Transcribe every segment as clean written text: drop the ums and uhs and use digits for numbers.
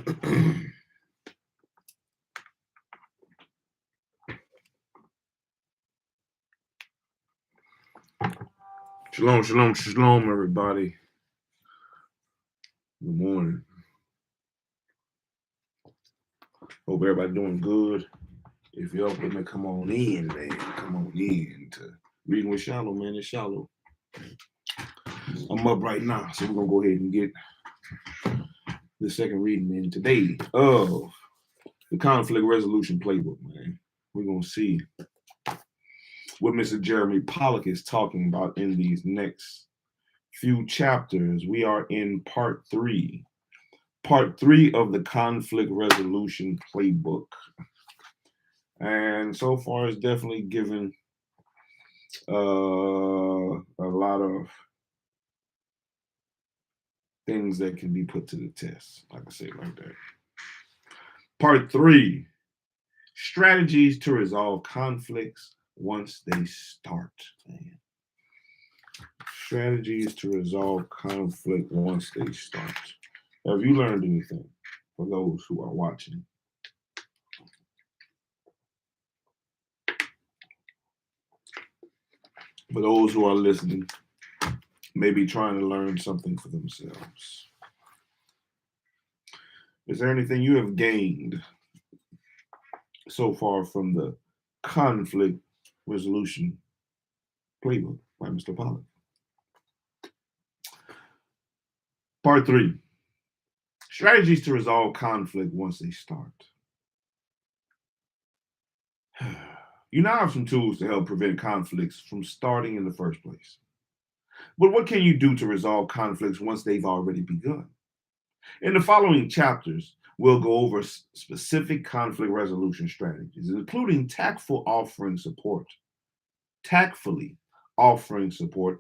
Shalom, shalom, shalom, everybody. Good morning. Hope everybody doing good. If you're up with me, come on in, man. Come on in to Reading with Shilo, man. It's Shilo. I'm up right now, so we're going to go ahead and get the second reading in today of the Conflict Resolution Playbook, man. We're going to see what Mr. Jeremy Pollack is talking about in these next few chapters. We are in part 3 of the Conflict Resolution Playbook. And so far, it's definitely given a lot of things that can be put to the test, like I say it like that. Part 3, strategies to resolve conflicts once they start. Man. Strategies to resolve conflict once they start. Have you learned anything for those who are watching? For those who are listening, maybe trying to learn something for themselves. Is there anything you have gained so far from the Conflict Resolution Playbook by Mr. Pollack? Part 3, strategies to resolve conflict once they start. You now have some tools to help prevent conflicts from starting in the first place. But what can you do to resolve conflicts once they've already begun? In the following chapters, we'll go over specific conflict resolution strategies, including tactfully offering support,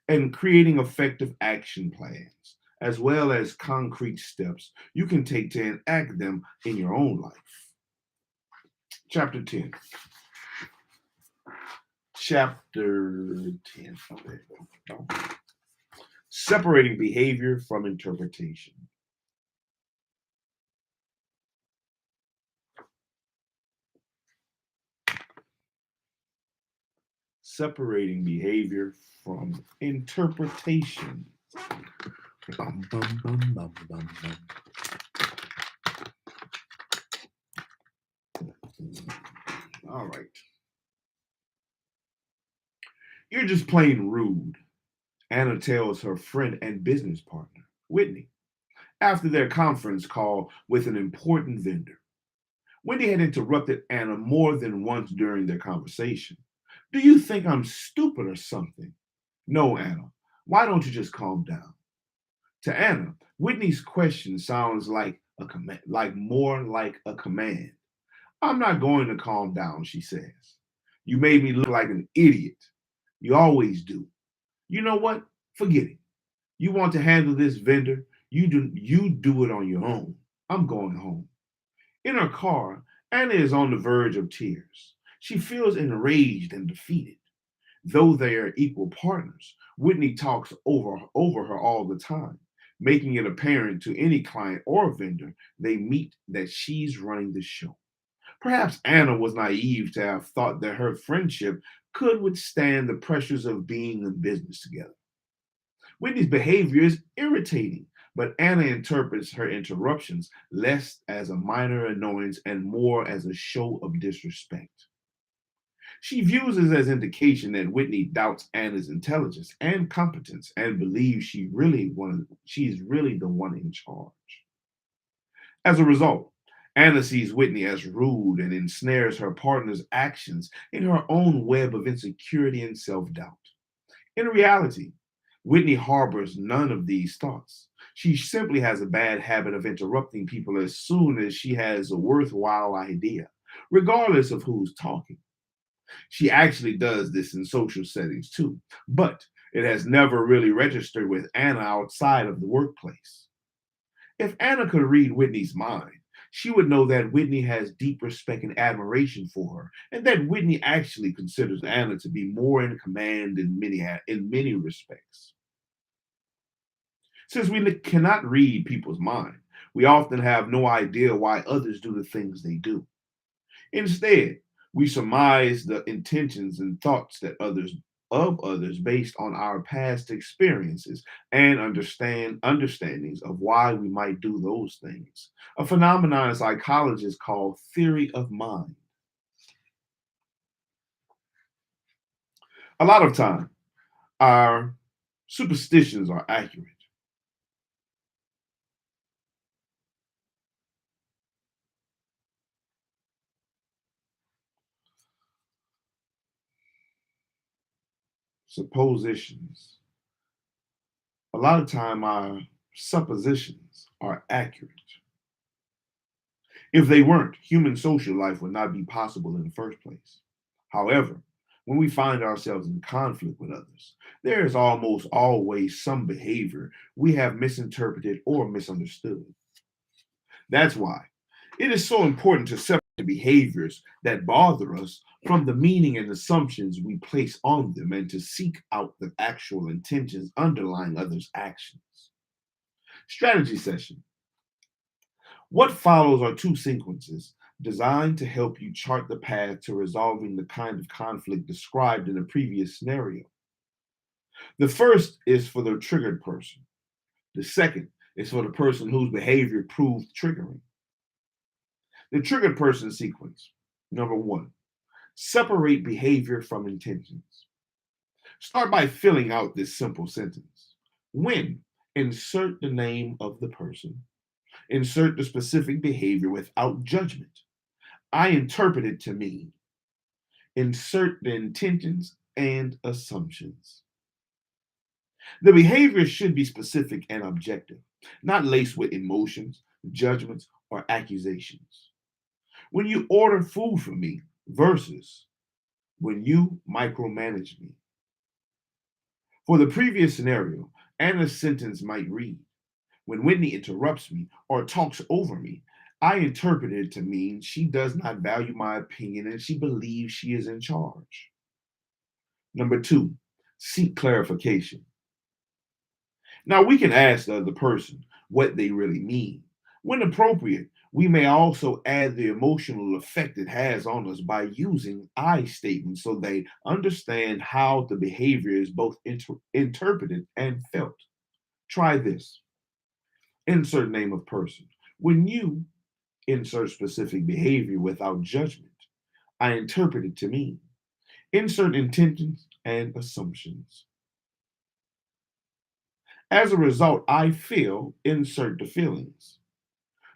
and creating effective action plans, as well as concrete steps you can take to enact them in your own life. Chapter 10. Separating behavior from interpretation. Separating behavior from interpretation. Bum, bum, bum, bum, bum, bum. All right. You're just plain rude, Anna tells her friend and business partner, Whitney, after their conference call with an important vendor. Wendy had interrupted Anna more than once during their conversation. Do you think I'm stupid or something? No, Anna. Why don't you just calm down? To Anna, Whitney's question sounds like a command, more like a command. I'm not going to calm down, she says. You made me look like an idiot. You always do. You know what? Forget it. You want to handle this vendor? You do it on your own. I'm going home. In her car, Anna is on the verge of tears. She feels enraged and defeated. Though they are equal partners, Whitney talks over her all the time, making it apparent to any client or vendor they meet that she's running the show. Perhaps Anna was naive to have thought that her friendship could withstand the pressures of being in business together. Whitney's behavior is irritating, but Anna interprets her interruptions less as a minor annoyance and more as a show of disrespect. She views it as indication that Whitney doubts Anna's intelligence and competence and believes she's really the one in charge. As a result, Anna sees Whitney as rude and ensnares her partner's actions in her own web of insecurity and self-doubt. In reality, Whitney harbors none of these thoughts. She simply has a bad habit of interrupting people as soon as she has a worthwhile idea, regardless of who's talking. She actually does this in social settings too, but it has never really registered with Anna outside of the workplace. If Anna could read Whitney's mind, she would know that Whitney has deep respect and admiration for her, and that Whitney actually considers Anna to be more in command in many respects. Since we cannot read people's mind, We often have no idea why others do the things they do. Instead, we surmise the intentions and thoughts that others based on our past experiences and understandings of why we might do those things. A phenomenon psychologists call theory of mind. A lot of time, our superstitions are accurate. Suppositions. A lot of time, our suppositions are accurate. If they weren't, human social life would not be possible in the first place. However, when we find ourselves in conflict with others, there is almost always some behavior we have misinterpreted or misunderstood. That's why it is so important to separate the behaviors that bother us from the meaning and assumptions we place on them and to seek out the actual intentions underlying others' actions. Strategy session. What follows are two sequences designed to help you chart the path to resolving the kind of conflict described in the previous scenario. The first is for the triggered person. The second is for the person whose behavior proved triggering. The triggered person sequence. Number one, separate behavior from intentions. Start by filling out this simple sentence. When, insert the name of the person. Insert the specific behavior without judgment. I interpret it to mean. Insert the intentions and assumptions. The behavior should be specific and objective, not laced with emotions, judgments, or accusations. When you order food from me versus when you micromanage me. For the previous scenario, Anna's sentence might read, when Whitney interrupts me or talks over me, I interpret it to mean she does not value my opinion and she believes she is in charge. Number two, seek clarification. Now, we can ask the other person what they really mean. When appropriate, we may also add the emotional effect it has on us by using I statements so they understand how the behavior is both interpreted and felt. Try this. Insert name of person. When you insert specific behavior without judgment, I interpret it to mean. Insert intentions and assumptions. As a result, I feel, insert the feelings.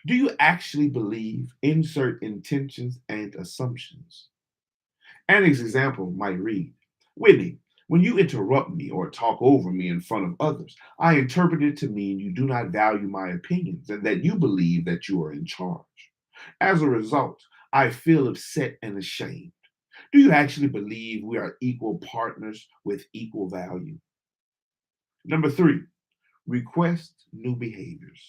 Do you actually believe, insert intentions and assumptions? An example might read, Whitney, when you interrupt me or talk over me in front of others, I interpret it to mean you do not value my opinions and that you believe that you are in charge. As a result, I feel upset and ashamed. Do you actually believe we are equal partners with equal value? Number three, request new behaviors.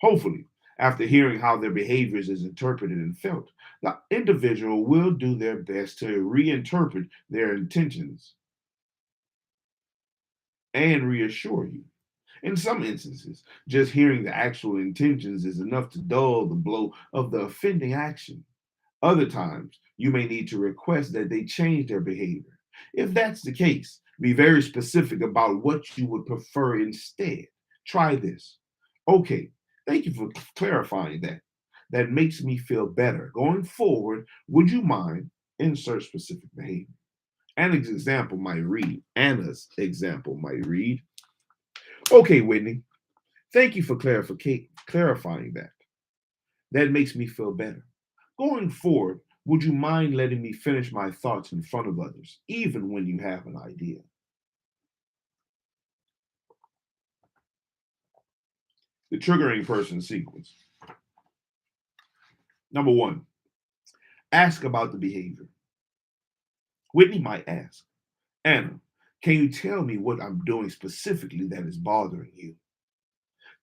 Hopefully, after hearing how their behaviors is interpreted and felt, the individual will do their best to reinterpret their intentions and reassure you. In some instances, just hearing the actual intentions is enough to dull the blow of the offending action. Other times, you may need to request that they change their behavior. If that's the case, be very specific about what you would prefer instead. Try this. Okay, thank you for clarifying that. That makes me feel better. Going forward, would you mind insert specific behavior? Anna's example might read, okay, Whitney, thank you for clarifying that. That makes me feel better. Going forward, would you mind letting me finish my thoughts in front of others, even when you have an idea? The triggering person sequence. Number one, ask about the behavior. Whitney might ask, Anna, can you tell me what I'm doing specifically that is bothering you?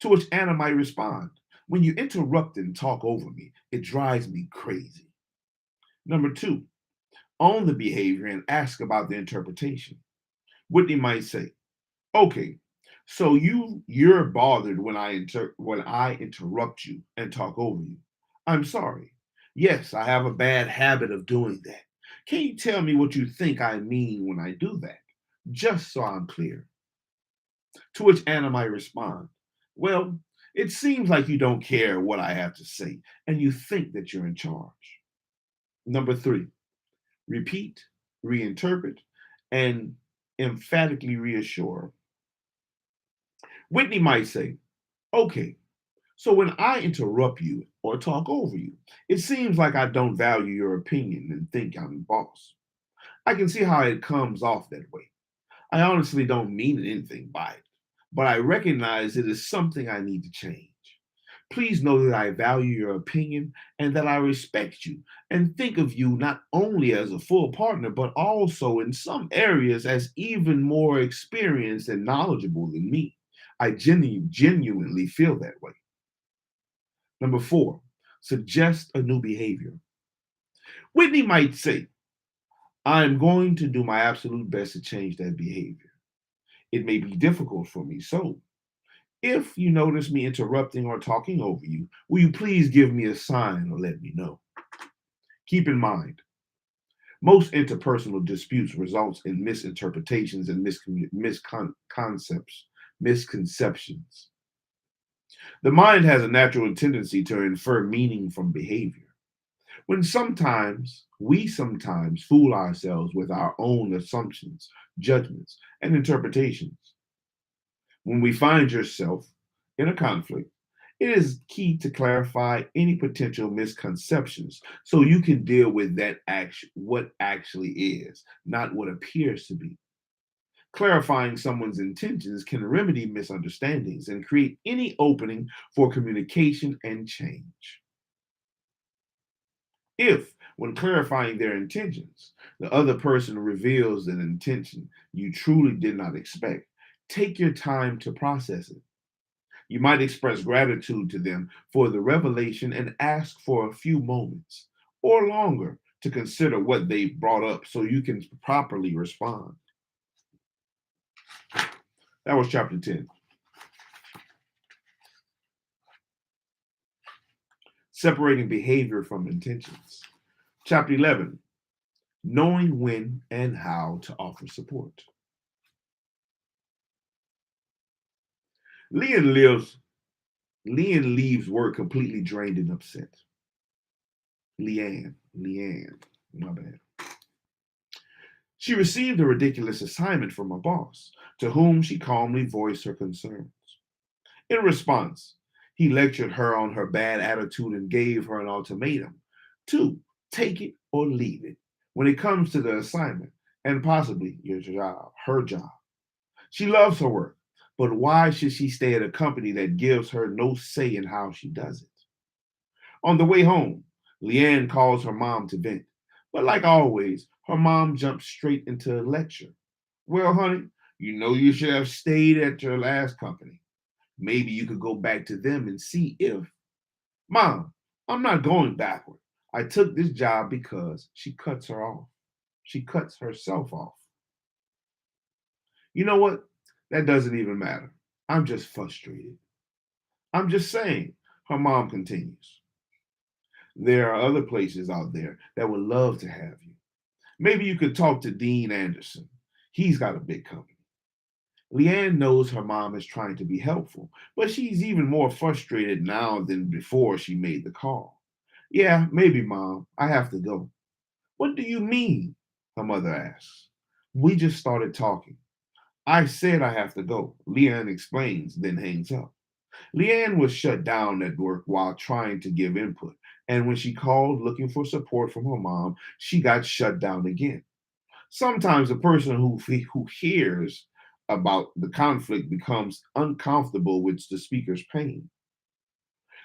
To which Anna might respond, when you interrupt and talk over me, it drives me crazy. Number two, own the behavior and ask about the interpretation. Whitney might say, okay, So you're bothered when I interrupt you and talk over you. I'm sorry. Yes, I have a bad habit of doing that. Can you tell me what you think I mean when I do that? Just so I'm clear. To which Anna might respond, well, it seems like you don't care what I have to say and you think that you're in charge. Number three, repeat, reinterpret, and emphatically reassure. Whitney might say, okay, so when I interrupt you or talk over you, it seems like I don't value your opinion and think I'm the boss. I can see how it comes off that way. I honestly don't mean anything by it, but I recognize it is something I need to change. Please know that I value your opinion and that I respect you and think of you not only as a full partner, but also in some areas as even more experienced and knowledgeable than me. I genuinely feel that way. Number four, suggest a new behavior. Whitney might say, I'm going to do my absolute best to change that behavior. It may be difficult for me. So, if you notice me interrupting or talking over you, will you please give me a sign or let me know? Keep in mind, most interpersonal disputes results in misinterpretations and misconceptions. The mind has a natural tendency to infer meaning from behavior. We sometimes fool ourselves with our own assumptions, judgments, and interpretations. When we find yourself in a conflict, it is key to clarify any potential misconceptions so you can deal with what actually is, not what appears to be. Clarifying someone's intentions can remedy misunderstandings and create any opening for communication and change. If, when clarifying their intentions, the other person reveals an intention you truly did not expect, take your time to process it. You might express gratitude to them for the revelation and ask for a few moments or longer to consider what they brought up so you can properly respond. That was chapter 10. Separating behavior from intentions. Chapter 11. Knowing when and how to offer support. Leon lives. Leon leaves work completely drained and upset. Leanne, my bad. She received a ridiculous assignment from her boss, to whom she calmly voiced her concerns. In response, he lectured her on her bad attitude and gave her an ultimatum to take it or leave it when it comes to the assignment and possibly her job. She loves her work, but why should she stay at a company that gives her no say in how she does it? On the way home, Leanne calls her mom to vent. But like always, her mom jumps straight into a lecture. Well, honey, you know you should have stayed at your last company. Maybe you could go back to them and see if. Mom, I'm not going backward. I took this job because she cuts her off. She cuts herself off. You know what? That doesn't even matter. I'm just frustrated. I'm just saying, her mom continues. There are other places out there that would love to have you. Maybe you could talk to Dean Anderson. He's got a big company. Leanne knows her mom is trying to be helpful, but she's even more frustrated now than before she made the call. Yeah, maybe, Mom. I have to go. What do you mean? Her mother asks. We just started talking. I said I have to go, Leanne explains, then hangs up. Leanne was shut down at work while trying to give input, and when she called looking for support from her mom, she got shut down again. Sometimes a person who hears about the conflict becomes uncomfortable with the speaker's pain.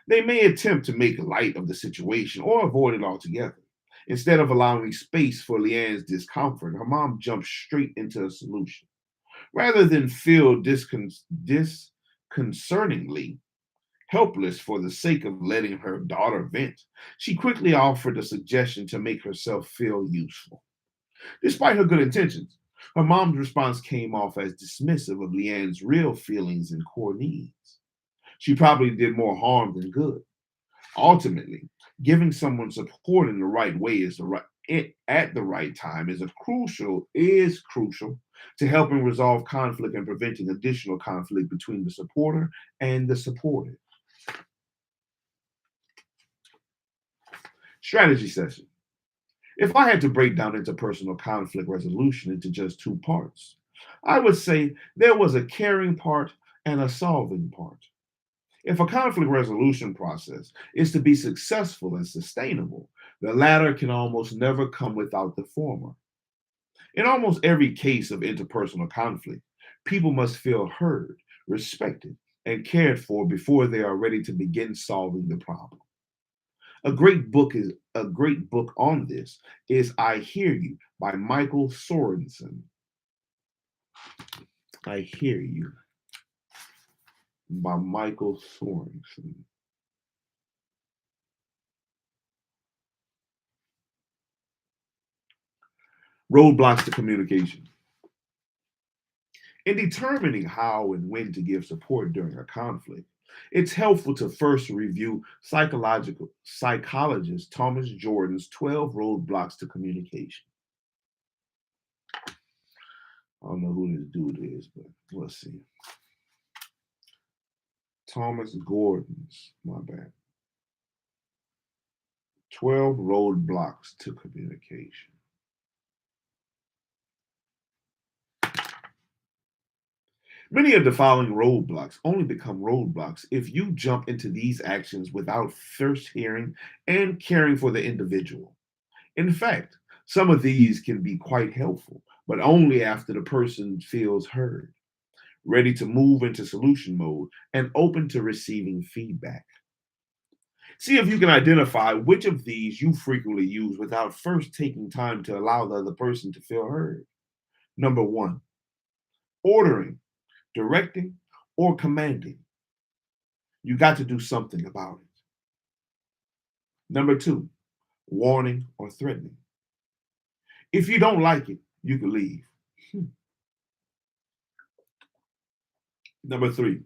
They may attempt to make light of the situation or avoid it altogether. Instead of allowing space for Leanne's discomfort, her mom jumps straight into a solution. Rather than feel disconcertingly helpless for the sake of letting her daughter vent, she quickly offered a suggestion to make herself feel useful. Despite her good intentions, Her mom's response came off as dismissive of Leanne's real feelings and core needs. She probably did more harm than good. Ultimately, giving someone support in the right way is the right at the right time is crucial to helping resolve conflict and preventing additional conflict between the supporter and the supported. Strategy session. If I had to break down interpersonal conflict resolution into just two parts, I would say there was a caring part and a solving part. If a conflict resolution process is to be successful and sustainable, the latter can almost never come without the former. In almost every case of interpersonal conflict, people must feel heard, respected, and cared for before they are ready to begin solving the problem. A great book on this is I Hear You by Michael Sorensen. I Hear You by Michael Sorensen. Roadblocks to communication. In determining how and when to give support during a conflict, it's helpful to first review psychologist Thomas Jordan's 12 roadblocks to communication. I don't know who this dude is, but let's see. Thomas Gordon's, my bad. 12 roadblocks to communication. Many of the following roadblocks only become roadblocks if you jump into these actions without first hearing and caring for the individual. In fact, some of these can be quite helpful, but only after the person feels heard, ready to move into solution mode, and open to receiving feedback. See if you can identify which of these you frequently use without first taking time to allow the other person to feel heard. Number one, ordering, directing, or commanding. You got to do something about it. Number two, warning or threatening. If you don't like it, you can leave. Number three,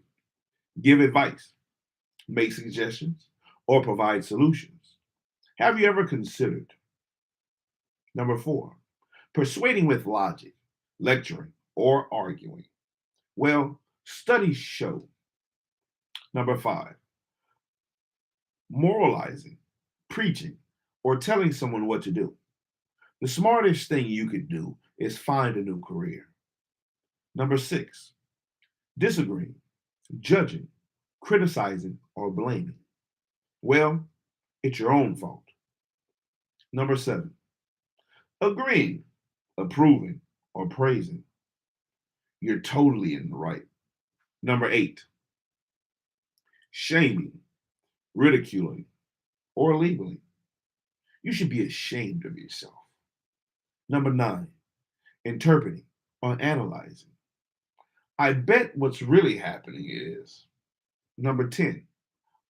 give advice, make suggestions, or provide solutions. Have you ever considered? Number four, persuading with logic, lecturing, or arguing. Well, studies show. Number five, moralizing, preaching, or telling someone what to do. The smartest thing you could do is find a new career. Number six, disagreeing, judging, criticizing, or blaming. Well, it's your own fault. Number seven, agreeing, approving, or praising. You're totally in the right. Number eight, shaming, ridiculing, or labeling. You should be ashamed of yourself. Number nine, interpreting or analyzing. I bet what's really happening is. Number 10,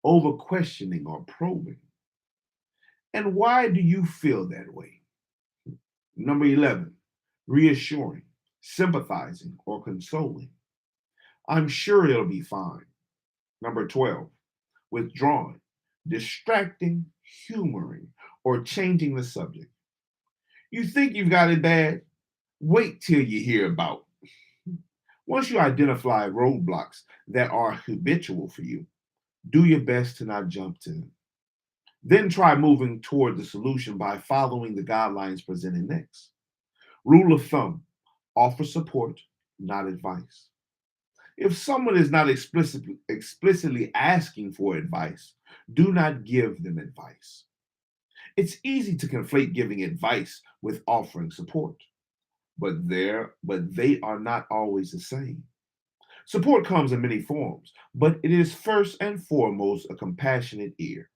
over questioning or probing. And why do you feel that way? Number 11, reassuring, sympathizing, or consoling. I'm sure it'll be fine. Number 12, withdrawing, distracting, humoring, or changing the subject. You think you've got it bad? Wait till you hear about. Once you identify roadblocks that are habitual for you, do your best to not jump to them. Then try moving toward the solution by following the guidelines presented next. Rule of thumb, offer support, not advice. If someone is not explicitly asking for advice, do not give them advice. It's easy to conflate giving advice with offering support, but they are not always the same. Support comes in many forms, but it is first and foremost a compassionate ear.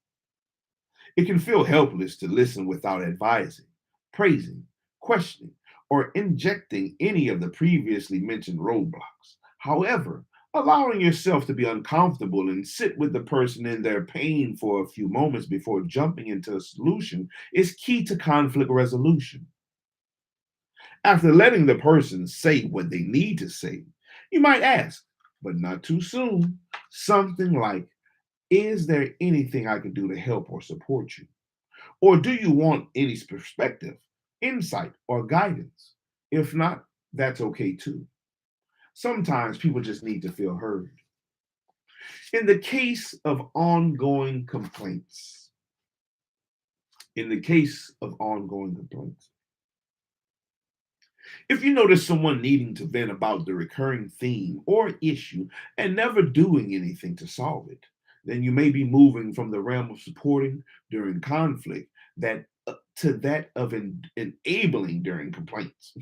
It can feel helpless to listen without advising, praising, questioning, or injecting any of the previously mentioned roadblocks. However, allowing yourself to be uncomfortable and sit with the person in their pain for a few moments before jumping into a solution is key to conflict resolution. After letting the person say what they need to say, you might ask, but not too soon, something like, is there anything I can do to help or support you? Or do you want any perspective, insight, or guidance? If not, that's okay too. Sometimes people just need to feel heard. In the case of ongoing complaints, in the case of ongoing complaints, if you notice someone needing to vent about the recurring theme or issue and never doing anything to solve it, then you may be moving from the realm of supporting during conflict to that of enabling during complaints.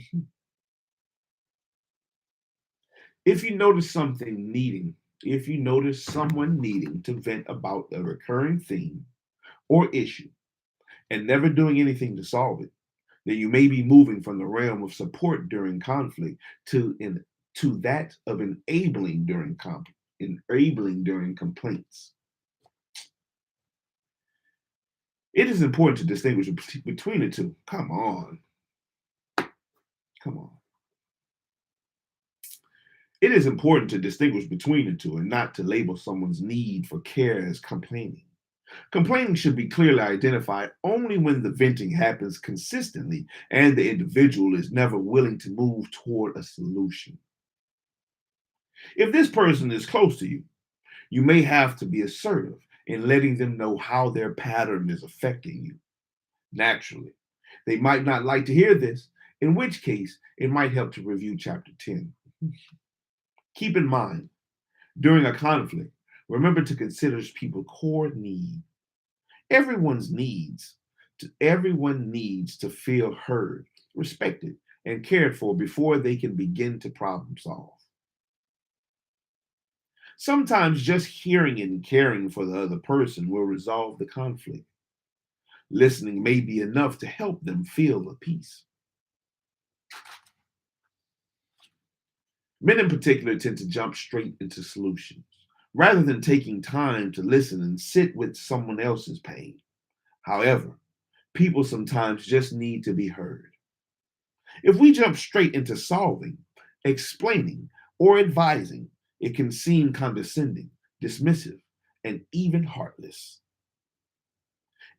If you notice something needing, if you notice someone needing to vent about a recurring theme or issue and never doing anything to solve it, then you may be moving from the realm of support during conflict to that of enabling during complaints. It is important to distinguish between the two. Come on. It is important to distinguish between the two and not to label someone's need for care as complaining. Complaining should be clearly identified only when the venting happens consistently and the individual is never willing to move toward a solution. If this person is close to you, you may have to be assertive in letting them know how their pattern is affecting you. Naturally, they might not like to hear this, in which case it might help to review chapter 10. Keep in mind, during a conflict, remember to consider people's core need. Everyone needs to feel heard, respected, and cared for before they can begin to problem solve. Sometimes just hearing and caring for the other person will resolve the conflict. Listening may be enough to help them feel the peace. Men in particular tend to jump straight into solutions rather than taking time to listen and sit with someone else's pain. However, people sometimes just need to be heard. If we jump straight into solving, explaining, or advising, it can seem condescending, dismissive, and even heartless.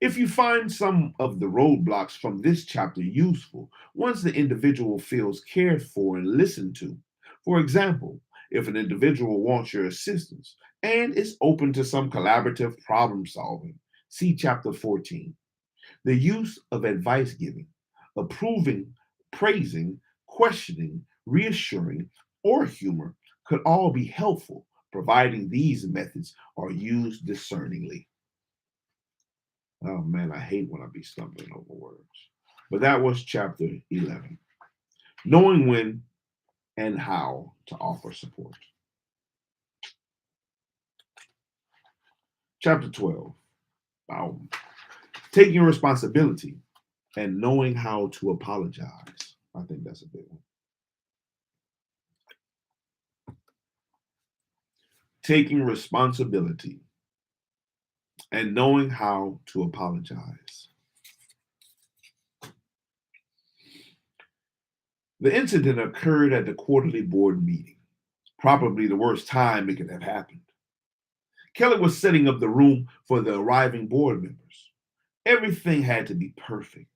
If you find some of the roadblocks from this chapter useful, once the individual feels cared for and listened to, for example, if an individual wants your assistance and is open to some collaborative problem solving, see chapter 14. The use of advice giving, approving, praising, questioning, reassuring, or humor could all be helpful, providing these methods are used discerningly. Oh man, I hate when I be stumbling over words. But that was chapter 11. Knowing when and how to offer support. Chapter 12. Um, Taking responsibility and knowing how to apologize. I think that's a big one. Taking responsibility and knowing how to apologize. The incident occurred at the quarterly board meeting, probably the worst time it could have happened. Kelly was setting up the room for the arriving board members. Everything had to be perfect.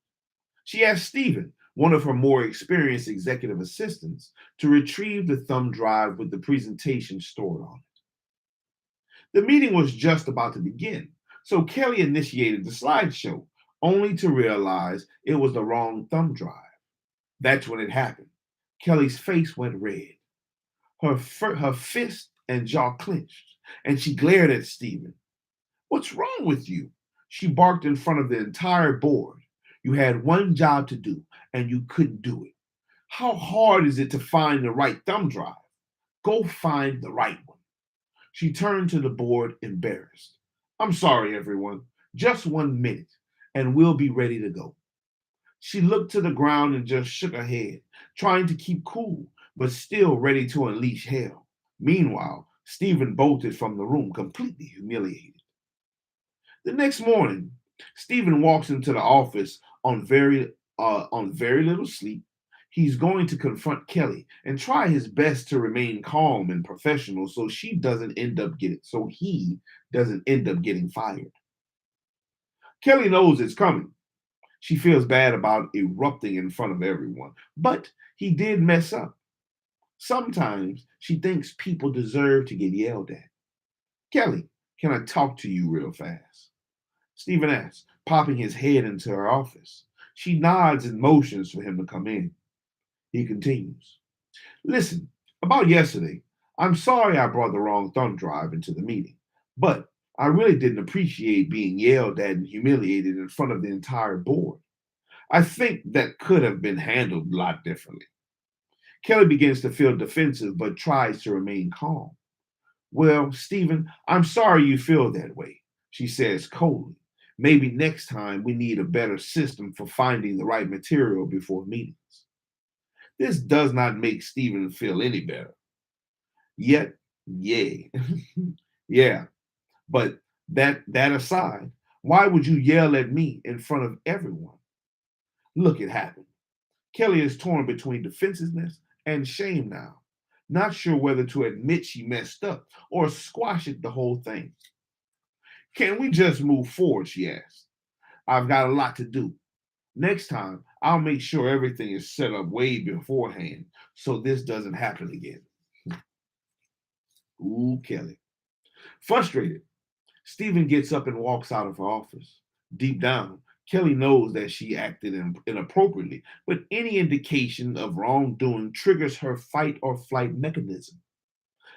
She asked Stephen, one of her more experienced executive assistants, to retrieve the thumb drive with the presentation stored on it. The meeting was just about to begin, so Kelly initiated the slideshow, only to realize it was the wrong thumb drive. That's when it happened. Kelly's face went red. Her fist and jaw clenched, and she glared at Stephen. What's wrong with you? She barked in front of the entire board. You had one job to do, and you couldn't do it. How hard is it to find the right thumb drive? Go find the right one. She turned to the board, embarrassed. I'm sorry, everyone. Just 1 minute, and we'll be ready to go. She looked to the ground and just shook her head, trying to keep cool, but still ready to unleash hell. Meanwhile, Stephen bolted from the room, completely humiliated. The next morning, Stephen walks into the office on very little sleep. He's going to confront Kelly and try his best to remain calm and professional so he doesn't end up getting fired. Kelly knows it's coming. She feels bad about erupting in front of everyone, but he did mess up. Sometimes she thinks people deserve to get yelled at. Kelly, can I talk to you real fast? Stephen asks, popping his head into her office. She nods and motions for him to come in. He continues, listen, about yesterday, I'm sorry I brought the wrong thumb drive into the meeting, but I really didn't appreciate being yelled at and humiliated in front of the entire board. I think that could have been handled a lot differently. Kelly begins to feel defensive but tries to remain calm. Well, Stephen, I'm sorry you feel that way, she says coldly. Maybe next time we need a better system for finding the right material before meetings. This does not make Stephen feel any better. Yet, yay. Yeah, but that aside, why would you yell at me in front of everyone? Look, it happened. Kelly is torn between defensiveness and shame now, not sure whether to admit she messed up or squash it the whole thing. Can we just move forward? She asked. I've got a lot to do. Next time, I'll make sure everything is set up way beforehand so this doesn't happen again. Ooh, Kelly. Frustrated, Stephen gets up and walks out of her office. Deep down, Kelly knows that she acted inappropriately, but any indication of wrongdoing triggers her fight or flight mechanism.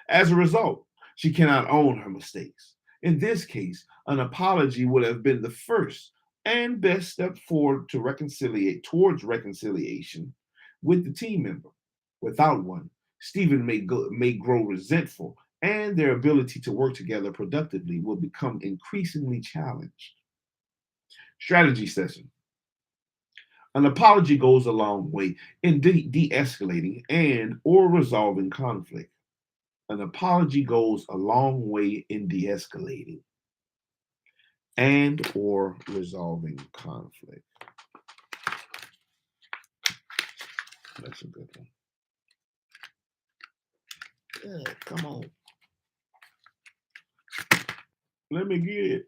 As a result, she cannot own her mistakes. In this case, an apology would have been the first and best step forward to towards reconciliation with the team member. Without one, Stephen may grow resentful, and their ability to work together productively will become increasingly challenged. Strategy session. An apology goes a long way in de-escalating and or resolving conflict. An apology goes a long way in de-escalating and or resolving conflict. That's a good one. Yeah, come on. Let me get it.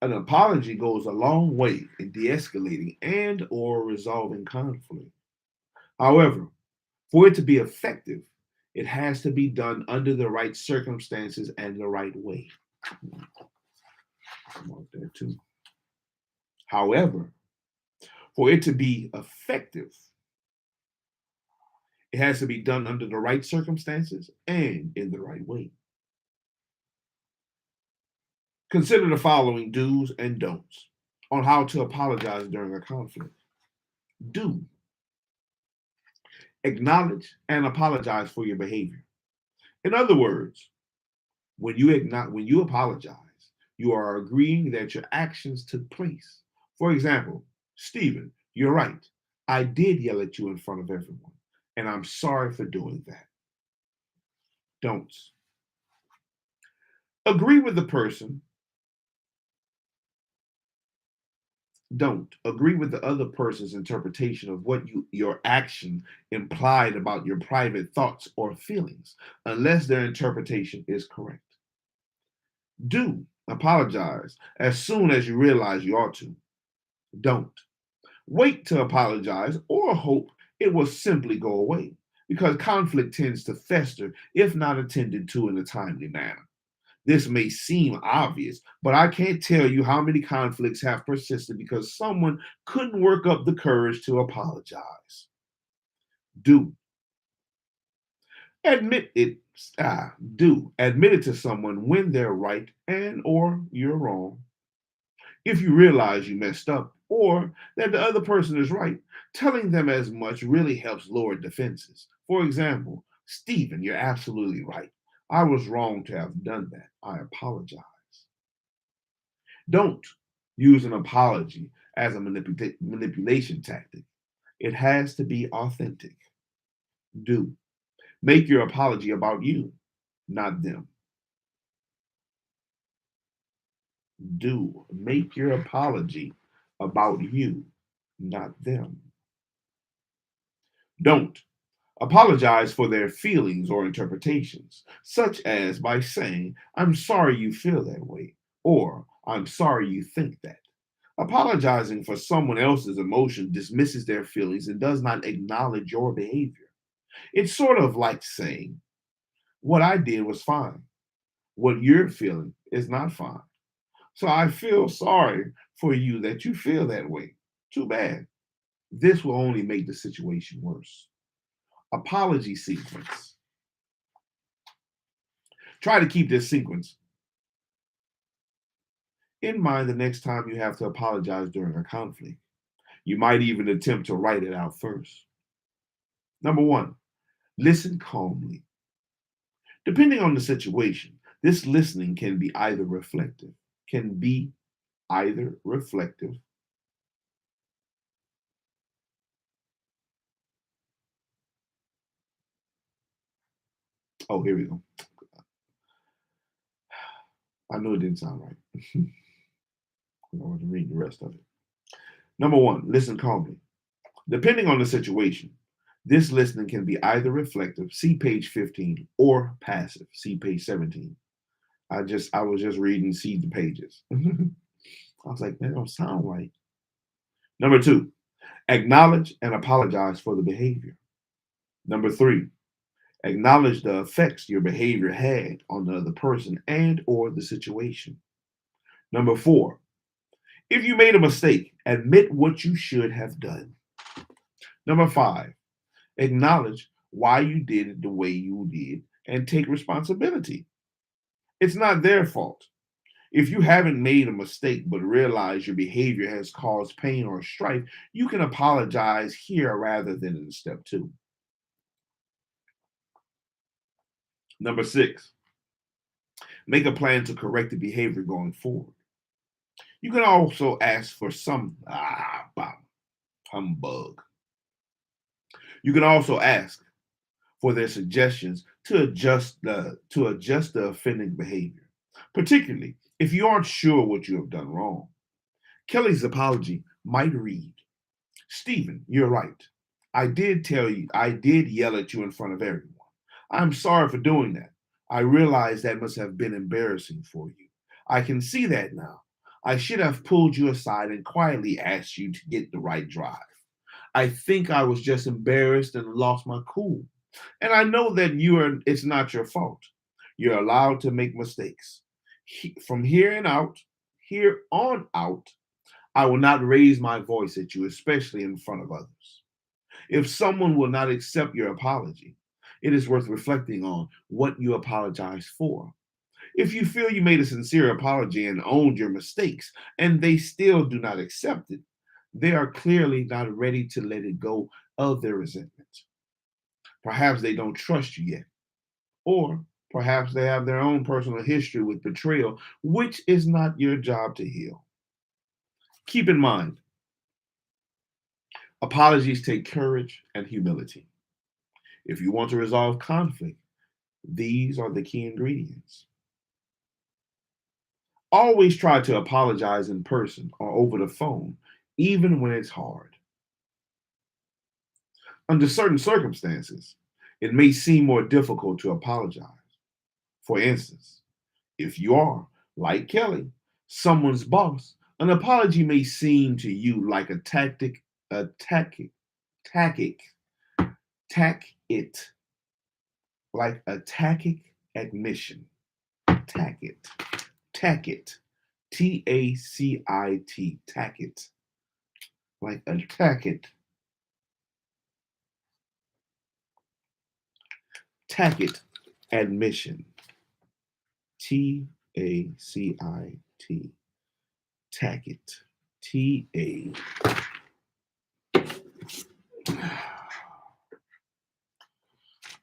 An apology goes a long way in de-escalating and or resolving conflict. However, for it to be effective, it has to be done under the right circumstances and the right way. Come out there too. However, for it to be effective, it has to be done under the right circumstances and in the right way. Consider the following do's and don'ts on how to apologize during a conflict. Do acknowledge and apologize for your behavior. In other words, when you apologize, you are agreeing that your actions took place. For example, Stephen, you're right. I did yell at you in front of everyone, and I'm sorry for doing that. Don'ts. Agree with the person. Don't agree with the other person's interpretation of what your action implied about your private thoughts or feelings, unless their interpretation is correct. Do apologize as soon as you realize you ought to. Don't wait to apologize or hope it will simply go away, because conflict tends to fester if not attended to in a timely manner. This may seem obvious, but I can't tell you how many conflicts have persisted because someone couldn't work up the courage to apologize. Do admit it. Do admit it to someone when they're right and or you're wrong. If you realize you messed up or that the other person is right, telling them as much really helps lower defenses. For example, Stephen, you're absolutely right. I was wrong to have done that. I apologize. Don't use an apology as a manipulation tactic. It has to be authentic. Do make your apology about you. not them. Do make your apology about you, not them. Don't apologize for their feelings or interpretations, such as by saying, I'm sorry you feel that way, or I'm sorry you think that. Apologizing for someone else's emotion dismisses their feelings and does not acknowledge your behavior. It's sort of like saying, what I did was fine. What you're feeling is not fine. So I feel sorry for you that you feel that way. Too bad. This will only make the situation worse. Apology sequence. Try to keep this sequence in mind the next time you have to apologize during a conflict. You might even attempt to write it out first. Number one, listen calmly. Depending on the situation, this listening can be either reflective. Oh, here we go. I knew it didn't sound right. I want to read the rest of it. Number one, listen calmly. Depending on the situation, this listening can be either reflective, see page 15, or passive, see page 17. I was just reading, see the pages. I was like, that don't sound right. Number two, acknowledge and apologize for the behavior. Number three, acknowledge the effects your behavior had on the other person and or the situation. Number four, if you made a mistake, admit what you should have done. Number five, acknowledge why you did it the way you did and take responsibility. It's not their fault. If you haven't made a mistake but realize your behavior has caused pain or strife, you can apologize here rather than in step two. Number six, make a plan to correct the behavior going forward. You can also ask for some humbug. You can also ask for their suggestions to adjust the offending behavior, particularly if you aren't sure what you have done wrong. Kelly's apology might read, Stephen, you're right. I did yell at you in front of everyone. I'm sorry for doing that. I realize that must have been embarrassing for you. I can see that now. I should have pulled you aside and quietly asked you to get the right drive. I think I was just embarrassed and lost my cool. And I know that it's not your fault. You're allowed to make mistakes. From here on out, I will not raise my voice at you, especially in front of others. If someone will not accept your apology, it is worth reflecting on what you apologize for. If you feel you made a sincere apology and owned your mistakes, and they still do not accept it, they are clearly not ready to let it go of their resentment. Perhaps they don't trust you yet, or perhaps they have their own personal history with betrayal, which is not your job to heal. Keep in mind, apologies take courage and humility. If you want to resolve conflict, these are the key ingredients. Always try to apologize in person or over the phone, even when it's hard. Under certain circumstances, it may seem more difficult to apologize. For instance, if you are, like Kelly, someone's boss, an apology may seem to you like tactic, tack it, like a tacit admission. Tack it, tack it, TACIT, tack it, like a tack it admission, TACIT, tack it, TA.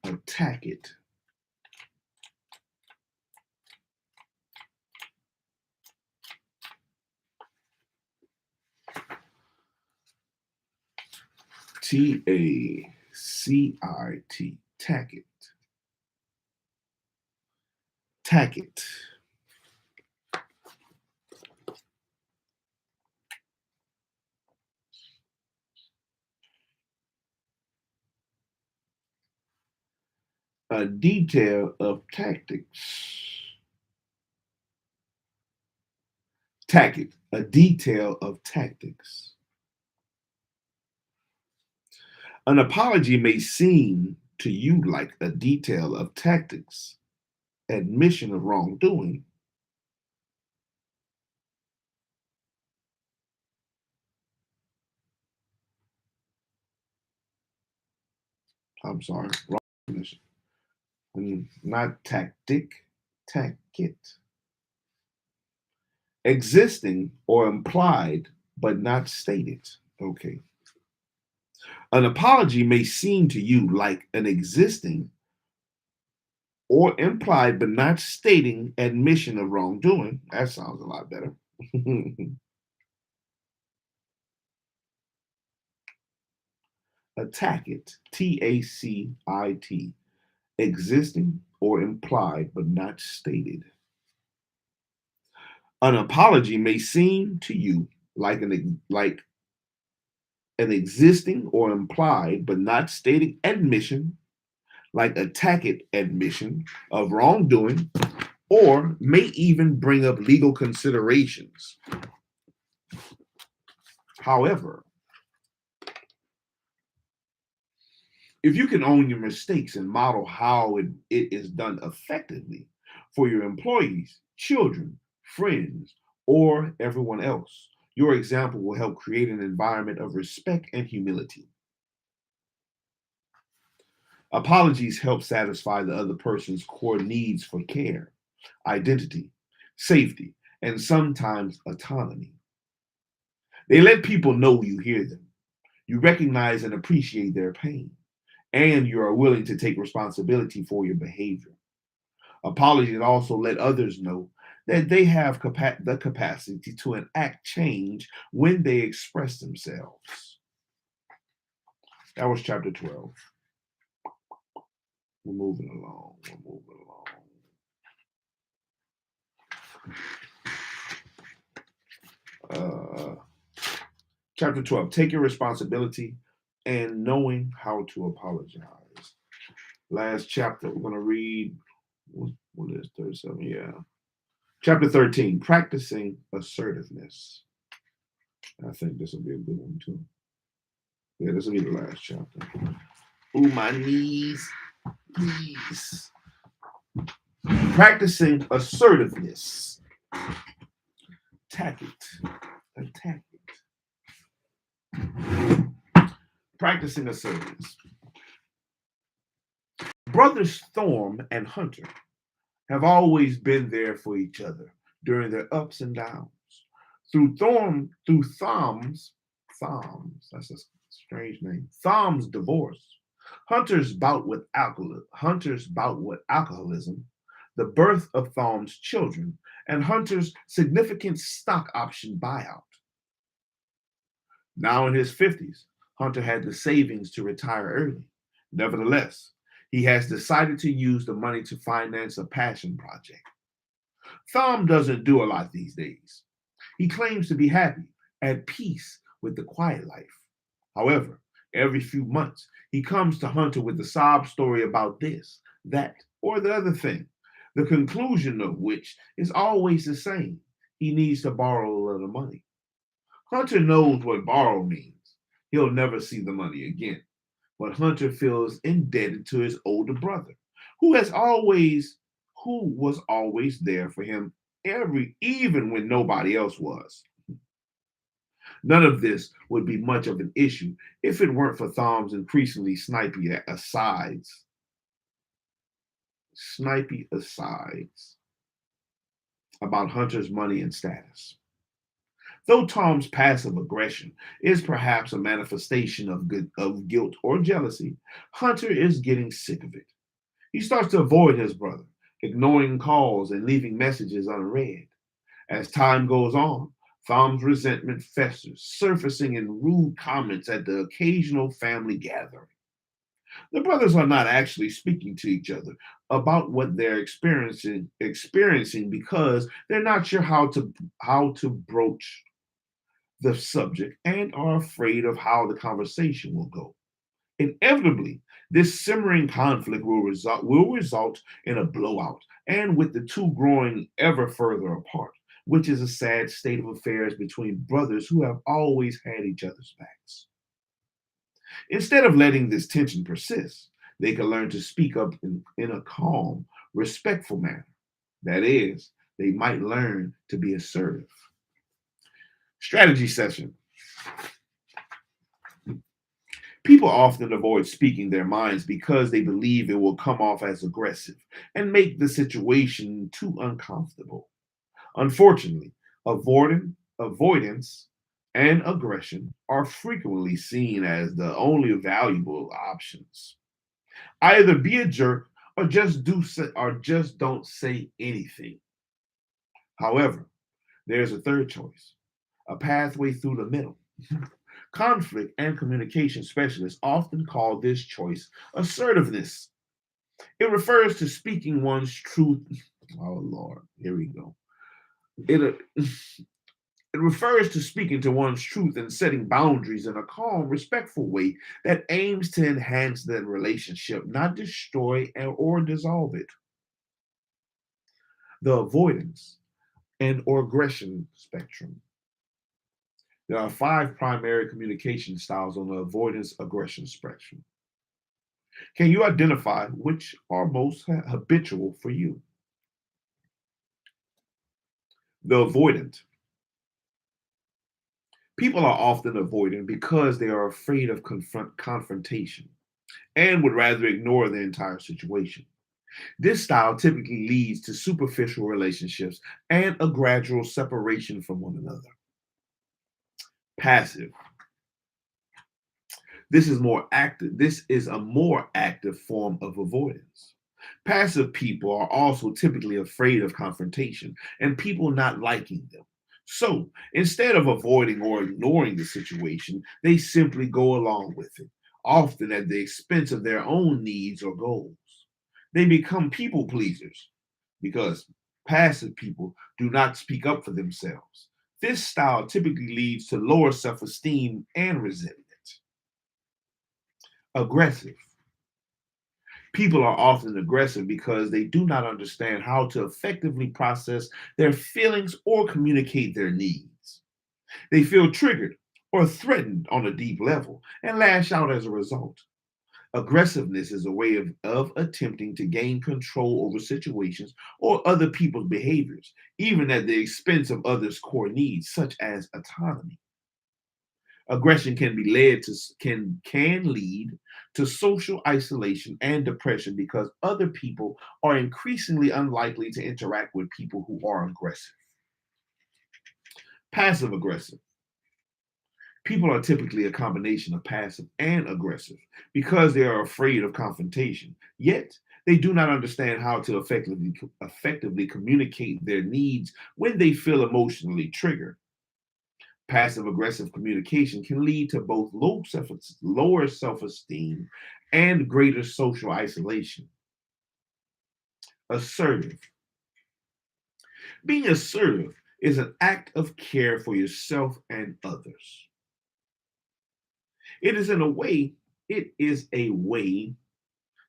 Attack it. TACIT. Tack it. Tack it. A detail of tactics. Tack it. A detail of tactics. An apology may seem to you like a detail of tactics, admission of wrongdoing. I'm sorry, wrong admission. Not tactic, tack it. Existing or implied, but not stated. Okay. An apology may seem to you like an existing or implied, but not stating admission of wrongdoing. That sounds a lot better. Attack it. TACIT. Existing or implied, but not stated. An apology may seem to you like an existing or implied, but not stated admission, like a tacit admission of wrongdoing, or may even bring up legal considerations. However, if you can own your mistakes and model how it is done effectively for your employees, children, friends, or everyone else, your example will help create an environment of respect and humility. Apologies help satisfy the other person's core needs for care, identity, safety, and sometimes autonomy. They let people know you hear them, you recognize and appreciate their pain, and you are willing to take responsibility for your behavior. Apologies also let others know that they have the capacity to enact change when they express themselves. That was chapter 12. We're moving along. We're moving along. Chapter 12. Take your responsibility and knowing how to apologize. Last chapter, we're going to read. What is 37? Yeah. Chapter 13. Practicing assertiveness. I think this will be a good one too. Yeah, this will be the last chapter. Ooh, my knees. Knees. Practicing assertiveness. Attack it. Attack it. Practicing assertiveness. Brothers Thorm and Hunter have always been there for each other during their ups and downs. Thom's, that's a strange name. Thom's divorce, Hunter's bout with alcoholism, the birth of Thom's children, and Hunter's significant stock option buyout. Now in his 50s, Hunter had the savings to retire early. Nevertheless, he has decided to use the money to finance a passion project. Thom doesn't do a lot these days. He claims to be happy, at peace with the quiet life. However, every few months, he comes to Hunter with a sob story about this, that, or the other thing, the conclusion of which is always the same. He needs to borrow a little money. Hunter knows what borrow means. He'll never see the money again. But Hunter feels indebted to his older brother, who was always there for him even when nobody else was. None of this would be much of an issue if it weren't for Thom's increasingly snipey asides about Hunter's money and status. Though Tom's passive aggression is perhaps a manifestation of guilt or jealousy, Hunter is getting sick of it. He starts to avoid his brother, ignoring calls and leaving messages unread. As time goes on, Tom's resentment festers, surfacing in rude comments at the occasional family gathering. The brothers are not actually speaking to each other about what they're experiencing because they're not sure how to broach the subject and are afraid of how the conversation will go. Inevitably, this simmering conflict will result in a blowout, and with the two growing ever further apart, which is a sad state of affairs between brothers who have always had each other's backs. Instead of letting this tension persist, they can learn to speak up in a calm, respectful manner. That is, they might learn to be assertive. Strategy session. People often avoid speaking their minds because they believe it will come off as aggressive and make the situation too uncomfortable. Unfortunately, avoidance and aggression are frequently seen as the only valuable options. Either be a jerk or just don't say anything. However, there's a third choice, a pathway through the middle. Conflict and communication specialists often call this choice assertiveness. It refers to speaking one's truth. Oh Lord, here we go. It, it refers to speaking to one's truth and setting boundaries in a calm, respectful way that aims to enhance that relationship, not destroy or dissolve it. The avoidance and or aggression spectrum. There are five primary communication styles on the avoidance aggression spectrum. Can you identify which are most habitual for you? The avoidant. People are often avoidant because they are afraid of confrontation and would rather ignore the entire situation. This style typically leads to superficial relationships and a gradual separation from one another. Passive. This is a more active form of avoidance. Passive people are also typically afraid of confrontation and people not liking them. So instead of avoiding or ignoring the situation, they simply go along with it, often at the expense of their own needs or goals. They become people pleasers because passive people do not speak up for themselves. This style typically leads to lower self esteem and resentment. Aggressive. People are often aggressive because they do not understand how to effectively process their feelings or communicate their needs. They feel triggered or threatened on a deep level and lash out as a result. Aggressiveness is a way of attempting to gain control over situations or other people's behaviors, even at the expense of others' core needs, such as autonomy. Aggression can lead to social isolation and depression because other people are increasingly unlikely to interact with people who are aggressive. Passive aggressive. People are typically a combination of passive and aggressive because they are afraid of confrontation. Yet, they do not understand how to effectively communicate their needs when they feel emotionally triggered. Passive aggressive communication can lead to both lower self esteem and greater social isolation. Assertive. Being assertive is an act of care for yourself and others. It is in a way, it is a way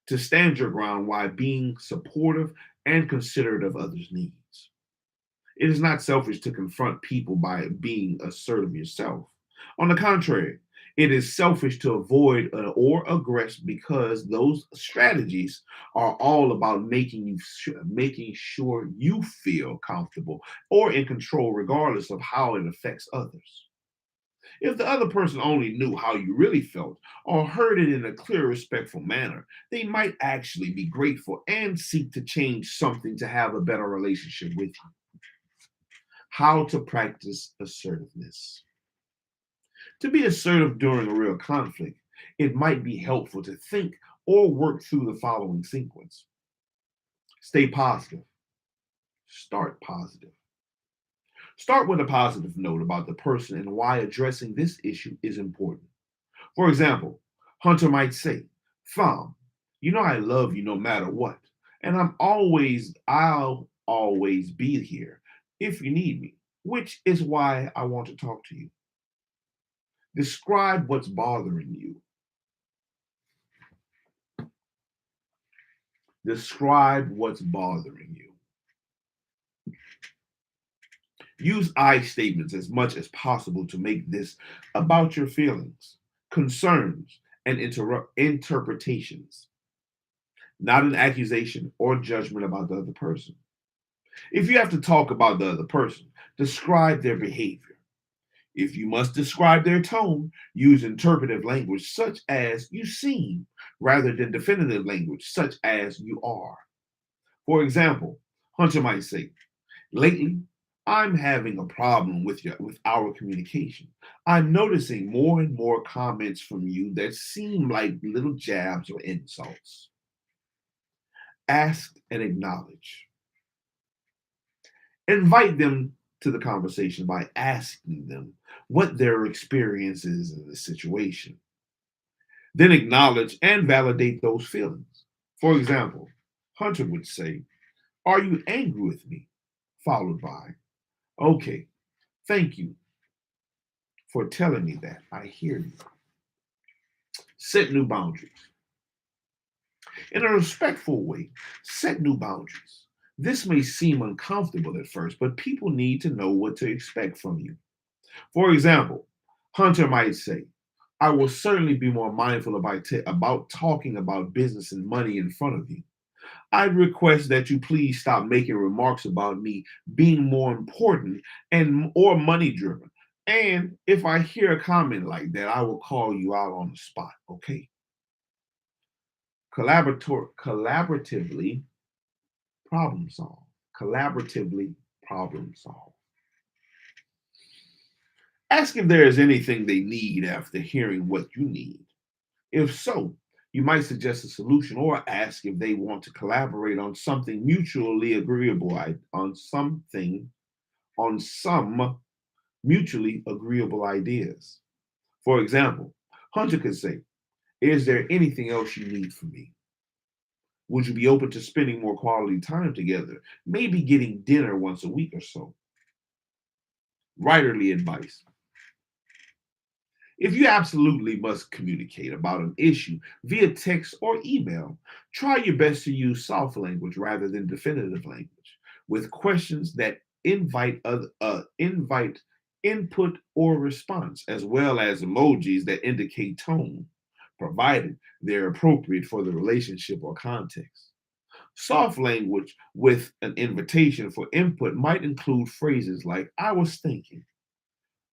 to stand your ground while being supportive and considerate of others' needs. It is not selfish to confront people by being assertive yourself. On the contrary, it is selfish to avoid or aggress because those strategies are all about making sure you feel comfortable or in control, regardless of how it affects others. If the other person only knew how you really felt or heard it in a clear, respectful manner, they might actually be grateful and seek to change something to have a better relationship with you. How to practice assertiveness. To be assertive during a real conflict, it might be helpful to think or work through the following sequence. Stay positive. Start positive. Start with a positive note about the person and why addressing this issue is important. For example, Hunter might say, Thumb, I love you no matter what. And I'll always be here if you need me, which is why I want to talk to you. Describe what's bothering you. Describe what's bothering you. Use I statements as much as possible to make this about your feelings, concerns, and interpretations, not an accusation or judgment about the other person. If you have to talk about the other person, describe their behavior. If you must describe their tone, use interpretive language such as you seem rather than definitive language such as you are. For example, Hunter might say, lately, I'm having a problem with our communication. I'm noticing more and more comments from you that seem like little jabs or insults. Ask and acknowledge. Invite them to the conversation by asking them what their experience is in the situation. Then acknowledge and validate those feelings. For example, Hunter would say, are you angry with me? Followed by, okay, thank you for telling me that. I hear you. Set new boundaries. In a respectful way, set new boundaries. This may seem uncomfortable at first, but people need to know what to expect from you. For example, Hunter might say, I will certainly be more mindful about talking about business and money in front of you. I'd request that you please stop making remarks about me being more important and or money driven. And if I hear a comment like that, I will call you out on the spot. Okay. Collaboratively problem solve. Collaboratively problem solve. Ask if there is anything they need after hearing what you need. If so, you might suggest a solution or ask if they want to collaborate on something mutually agreeable, on some mutually agreeable ideas. For example, Hunter could say, is there anything else you need from me? Would you be open to spending more quality time together? Maybe getting dinner once a week or so. Writerly advice. If you absolutely must communicate about an issue via text or email, try your best to use soft language rather than definitive language, with questions that invite input or response, as well as emojis that indicate tone, provided they're appropriate for the relationship or context. Soft language with an invitation for input might include phrases like, I was thinking,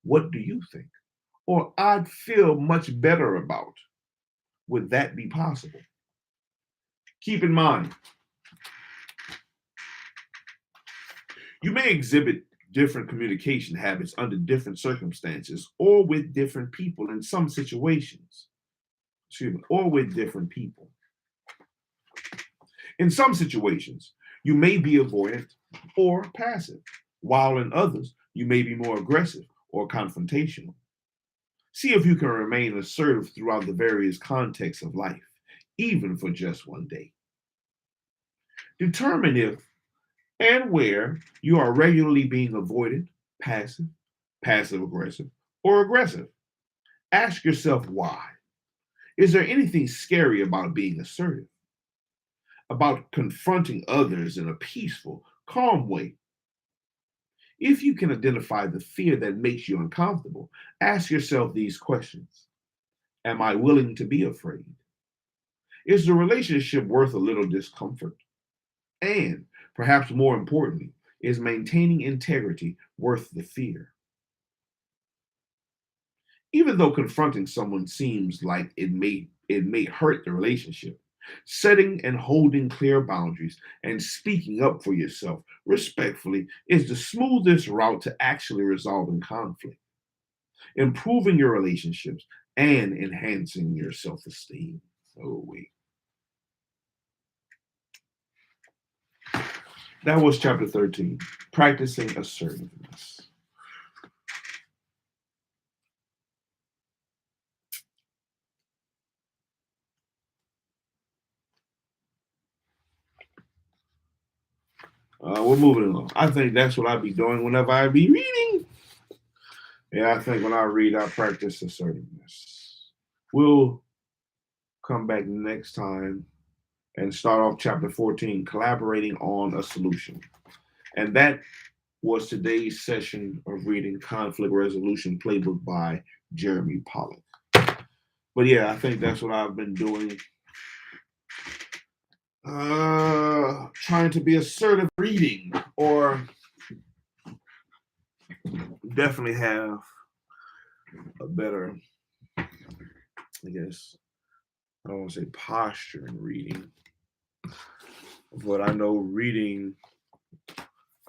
what do you think? Or I'd feel much better about. Would that be possible? Keep in mind, you may exhibit different communication habits under different circumstances or with different people in some situations. Excuse me, or with different people. In some situations, you may be avoidant or passive, while in others, you may be more aggressive or confrontational. See if you can remain assertive throughout the various contexts of life, even for just one day. Determine if and where you are regularly being avoidant, passive, passive aggressive, or aggressive. Ask yourself why. Is there anything scary about being assertive? About confronting others in a peaceful, calm way? If you can identify the fear that makes you uncomfortable, ask yourself these questions. Am I willing to be afraid? Is the relationship worth a little discomfort? And perhaps more importantly, is maintaining integrity worth the fear? Even though confronting someone seems like it may hurt the relationship, setting and holding clear boundaries and speaking up for yourself respectfully is the smoothest route to actually resolving conflict, improving your relationships, and enhancing your self-esteem. Oh wait. That was chapter 13, practicing assertiveness. We're moving along. I think that's what I be doing whenever I be reading. Yeah, I think when I read, I practice assertiveness. We'll come back next time and start off chapter 14, collaborating on a solution. And that was today's session of reading Conflict Resolution Playbook by Jeremy Pollack. But yeah, I think that's what I've been doing. Trying to be assertive reading, or definitely have a better, I guess, I don't want to say posture in reading, but I know reading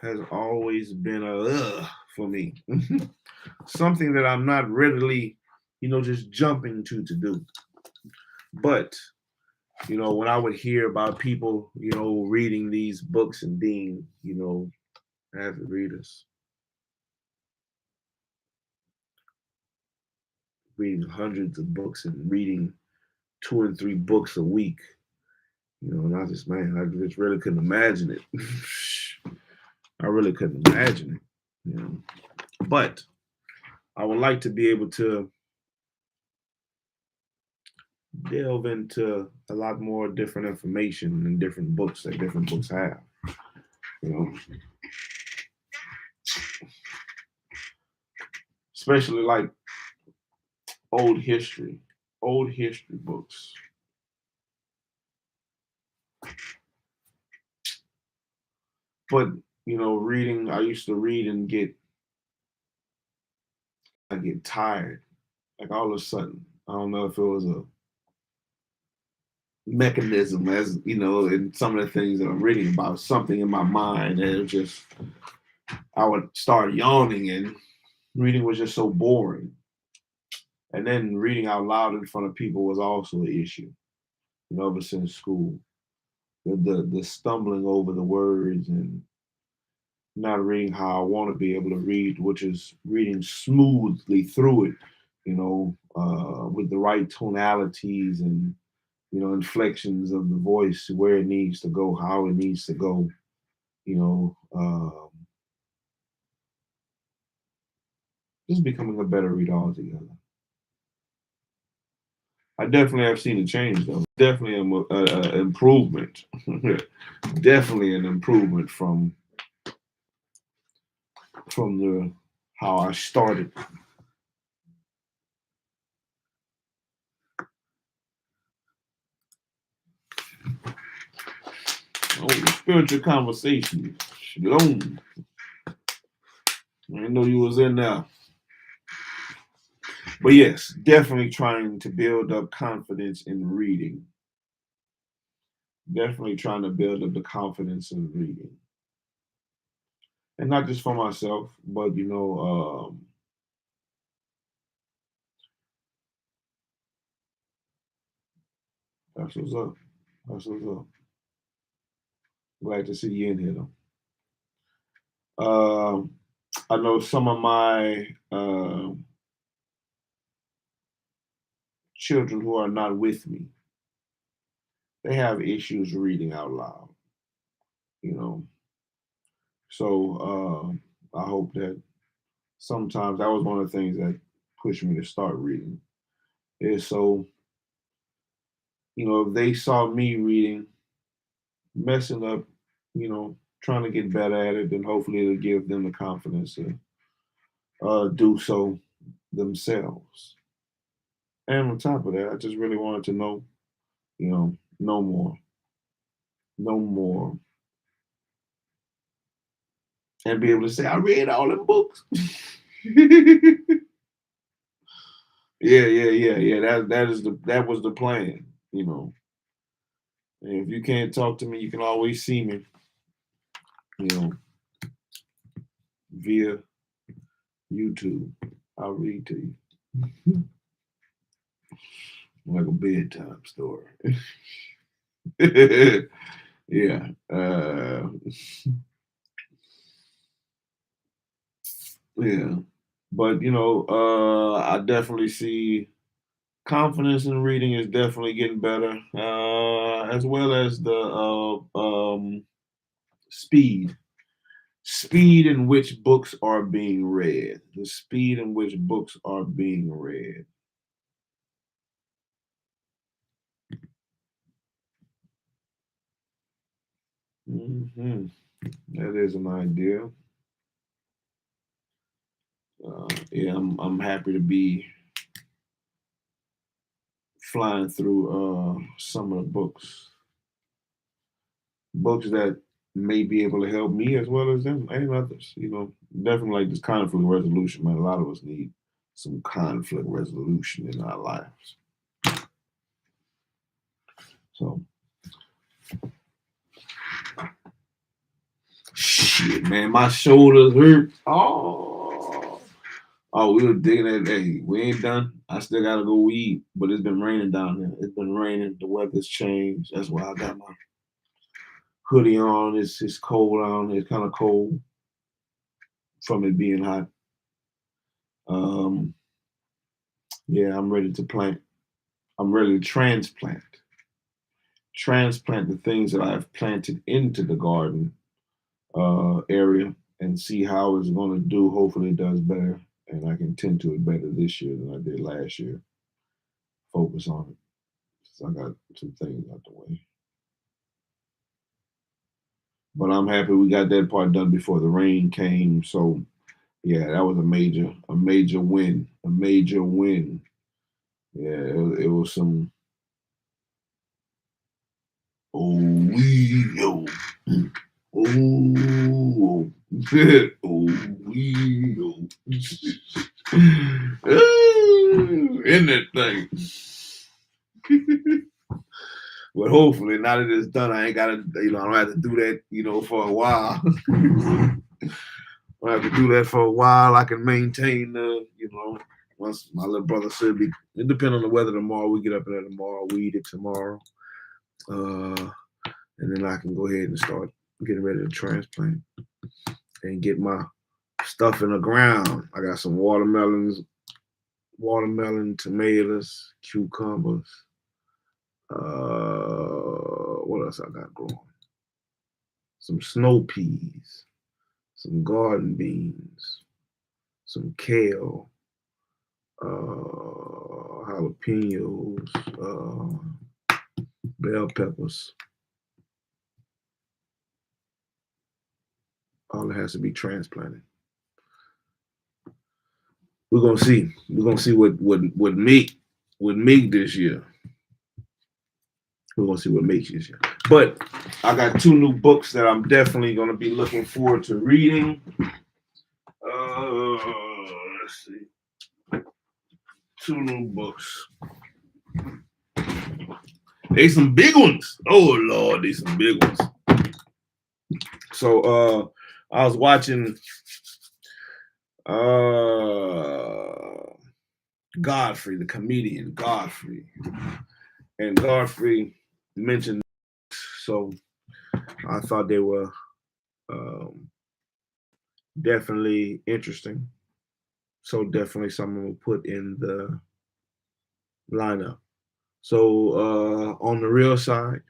has always been a for me. Something that I'm not readily, just jumping to do. But, when I would hear about people, reading these books and being, avid readers, reading hundreds of books and reading 2 and 3 books a week, and I just, man, I just really couldn't imagine it. I really couldn't imagine it. But I would like to be able to delve into a lot more different information and different books that different books have. You know, especially like old history books. But reading, I used to read and I get tired. Like all of a sudden, I don't know if it was a mechanism, as in some of the things that I'm reading about, something in my mind, and it just I would start yawning, and reading was just so boring. And then reading out loud in front of people was also an issue. Ever since school, the stumbling over the words and not reading how I want to be able to read, which is reading smoothly through it, with the right tonalities and inflections of the voice, where it needs to go, how it needs to go. You know, um, just becoming a better reader altogether. I definitely have seen a change though. Definitely an improvement. Definitely an improvement from the how I started. Oh, spiritual conversation. Shalom. I didn't know you was in there. But yes, definitely trying to build up confidence in reading. Definitely trying to build up the confidence in reading. And not just for myself, but that's what's up. That's what's up. Glad to see you in here though. I know some of my children who are not with me, they have issues reading out loud. You know, so I hope that sometimes that was one of the things that pushed me to start reading. Is so if they saw me reading, messing up, trying to get better at it, then hopefully it'll give them the confidence to do so themselves. And on top of that, I just really wanted to know more, know more, and be able to say I read all them books. Yeah. That was the plan. And if you can't talk to me, you can always see me. You know, via YouTube. I'll read to you like a bedtime story. Yeah. Yeah. But I definitely see confidence in reading is definitely getting better, as well as the speed. Speed in which books are being read. The speed in which books are being read. Hmm. That is an idea. Yeah, I'm happy to be flying through some of the books that may be able to help me as well as them and others. Definitely like this conflict resolution, man. A lot of us need some conflict resolution in our lives. So, shit, man, my shoulders hurt. Oh, we were digging that. Hey, we ain't done. I still gotta go eat, but it's been raining down here. It's been raining. The weather's changed. That's why I got my hoodie on. It's cold on. It's kind of cold from it being hot. Um, yeah, I'm ready to plant. I'm ready to transplant the things that I've planted into the garden area and see how it's going to do. Hopefully, it does better, and I can tend to it better this year than I did last year. Focus on it. So I got some things out the way. But I'm happy we got that part done before the rain came. So yeah, that was a major win, a major win. Yeah, it was some oh we yo oh oh we yo in that thing. But hopefully, now that it's done, I ain't gotta, I don't have to do that, for a while. I have to do that for a while. I can maintain once my little brother said, it depends on the weather tomorrow. We get up there tomorrow, we eat it tomorrow. And then I can go ahead and start getting ready to transplant and get my stuff in the ground. I got some watermelon, tomatoes, cucumbers. What else I got growing? Some snow peas, some garden beans, some kale, jalapenos, bell peppers. All it has to be transplanted. We're gonna see. We're gonna see what make this year. We're gonna see what makes this year. But I got 2 new books that I'm definitely gonna be looking forward to reading. Let's see. 2 new books. They some big ones. Oh Lord, they some big ones. So I was watching Godfrey, the comedian Godfrey. And Godfrey mentioned, so I thought they were definitely interesting. So definitely something we'll put in the lineup. So on the real side,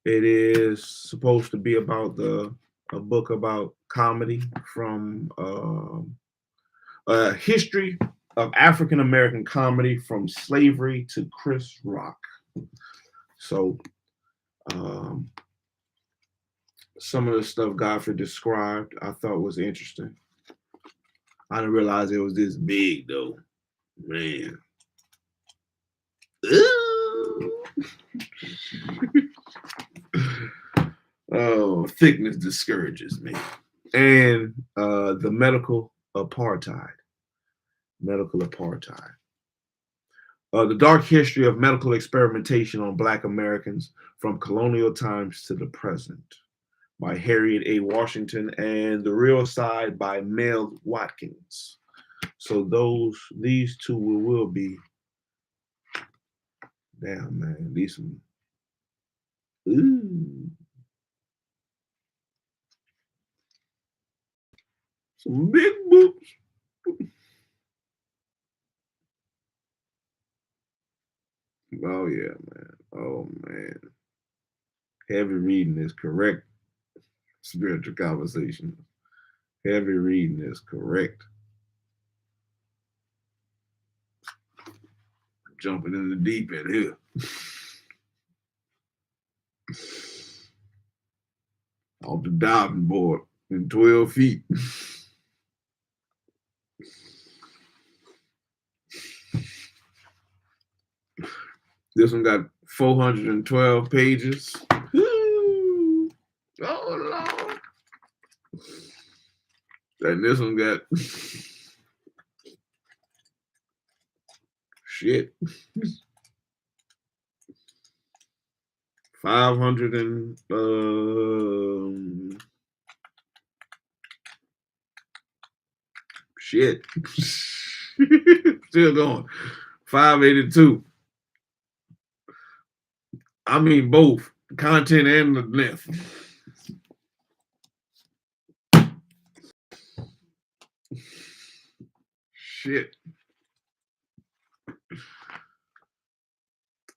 it is supposed to be about a book about comedy from a history of African American comedy from slavery to Chris Rock. So some of the stuff Godfrey described I thought was interesting. I didn't realize it was this big though. Man. Oh, thickness discourages me. And the medical apartheid. Medical apartheid. The dark history of medical experimentation on Black Americans from colonial times to the present by Harriet A. Washington, and The Real Side by Mel Watkins. So these 2 will be, damn man, these some, some big books. Oh yeah, man. Oh man. Heavy reading is correct spiritual conversation. Heavy reading is correct. Jumping in the deep end here. Off the diving board in 12 feet. This one got 412 pages. Woo! Oh, Lord. And this one got shit. 500 and shit. Still going. 582. I mean both content and the length. Shit.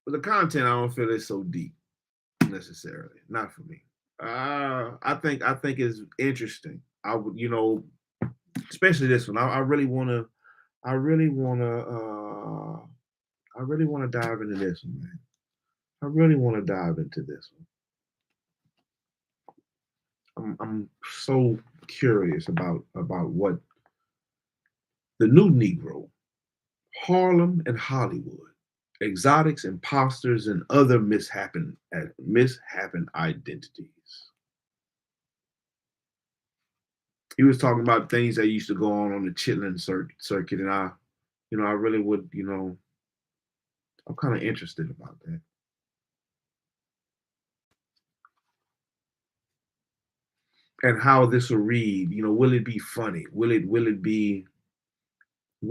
But the content I don't feel is so deep necessarily. Not for me. I think it's interesting. I would, especially this one. I really wanna I really wanna dive into this one, man. I really wanna dive into this one. I'm so curious about what the new Negro, Harlem and Hollywood, exotics, imposters, and other mishappen identities. He was talking about things that used to go on the chitlin circuit, and I really would, I'm kind of interested about that. And how this will read, will it be funny? Will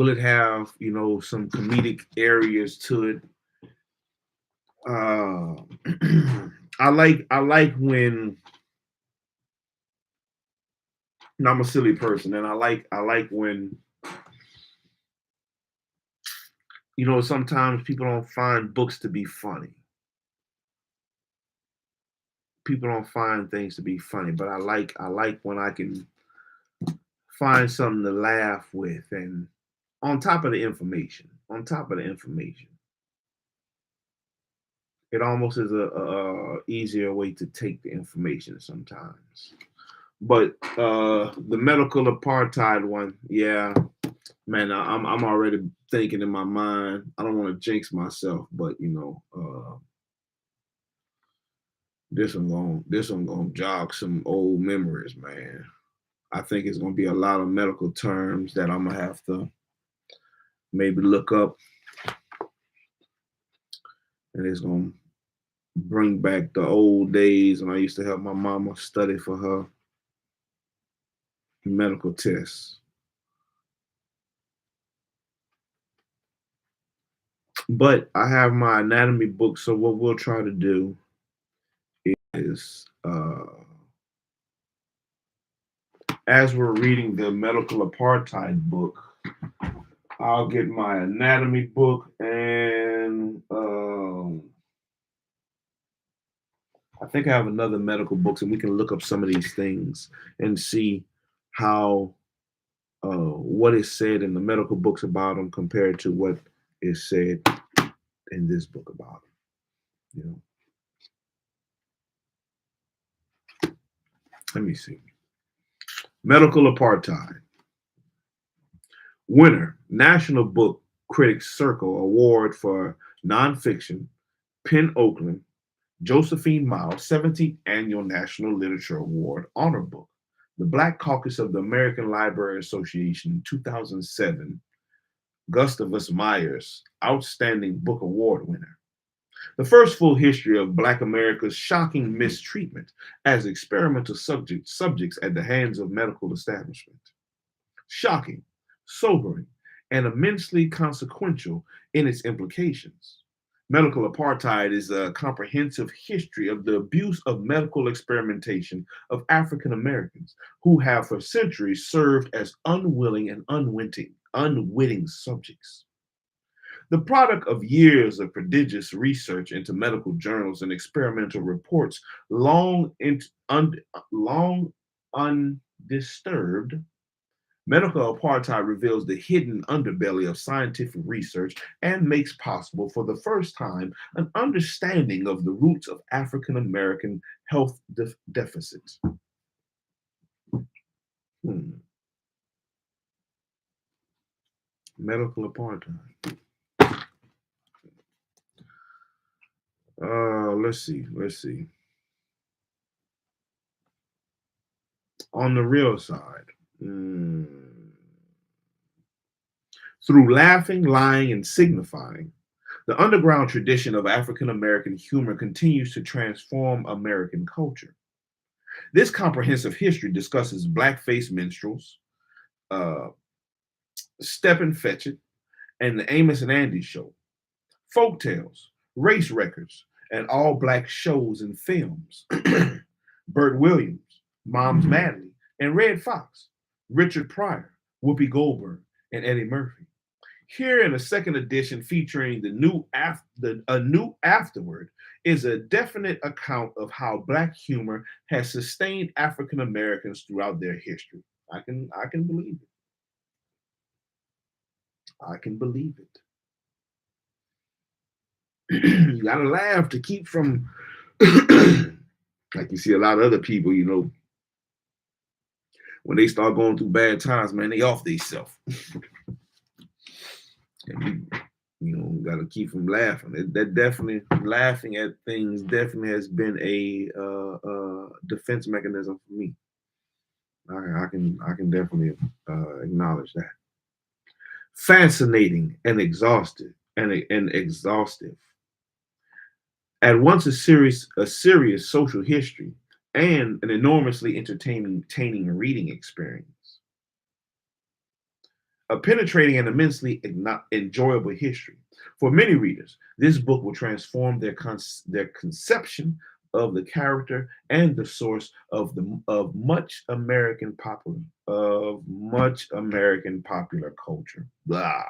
it have, some comedic areas to it? I like when I'm a silly person, and I like when sometimes people don't find books to be funny. People don't find things to be funny, but I like when I can find something to laugh with, and on top of the information, it almost is a easier way to take the information sometimes. But the medical apartheid one, yeah, man, I'm already thinking in my mind. I don't want to jinx myself, but this one gonna jog some old memories, man. I think it's gonna be a lot of medical terms that I'm gonna have to maybe look up, and it's gonna bring back the old days when I used to help my mama study for her medical tests. But I have my anatomy book, so what we'll try to do is, as we're reading the medical apartheid book, I'll get my anatomy book, and I think I have another medical books, and we can look up some of these things and see how what is said in the medical books about them compared to what is said in this book about them. Let me see. Medical apartheid. Winner, National Book Critics Circle Award for Nonfiction, Penn Oakland, Josephine Miles, 17th Annual National Literature Award Honor Book. The Black Caucus of the American Library Association, 2007, Gustavus Myers, Outstanding Book Award winner. The first full history of Black America's shocking mistreatment as experimental subjects at the hands of medical establishment. Shocking, sobering, and immensely consequential in its implications. Medical apartheid is a comprehensive history of the abuse of medical experimentation of African Americans who have for centuries served as unwilling and unwitting subjects. The product of years of prodigious research into medical journals and experimental reports long Disturbed, medical apartheid reveals the hidden underbelly of scientific research and makes possible for the first time an understanding of the roots of African American health deficits. Hmm. Medical apartheid. Let's see. Let's see. On the real side, mm, through laughing, lying, and signifying, the underground tradition of African American humor continues to transform American culture. This comprehensive history discusses blackface minstrels, uh, Step and Fetch It, and the Amos and Andy Show, folk tales, race records, and all black shows and films. Burt Williams, Moms Madley, and Red Fox, Richard Pryor, Whoopi Goldberg, and Eddie Murphy. Here in a second edition featuring a new afterward is a definite account of how black humor has sustained African Americans throughout their history. I can believe it. I can believe it. You gotta laugh to keep from like you see a lot of other people, when they start going through bad times, man, they off themselves. And got to keep from laughing. That definitely laughing at things definitely has been a defense mechanism for me. I can definitely acknowledge that. Fascinating and exhaustive and exhaustive. At once a serious social history and an enormously entertaining reading experience. A penetrating and immensely enjoyable history. For many readers, this book will transform their conception of the character and the source of much American popular culture. Blah.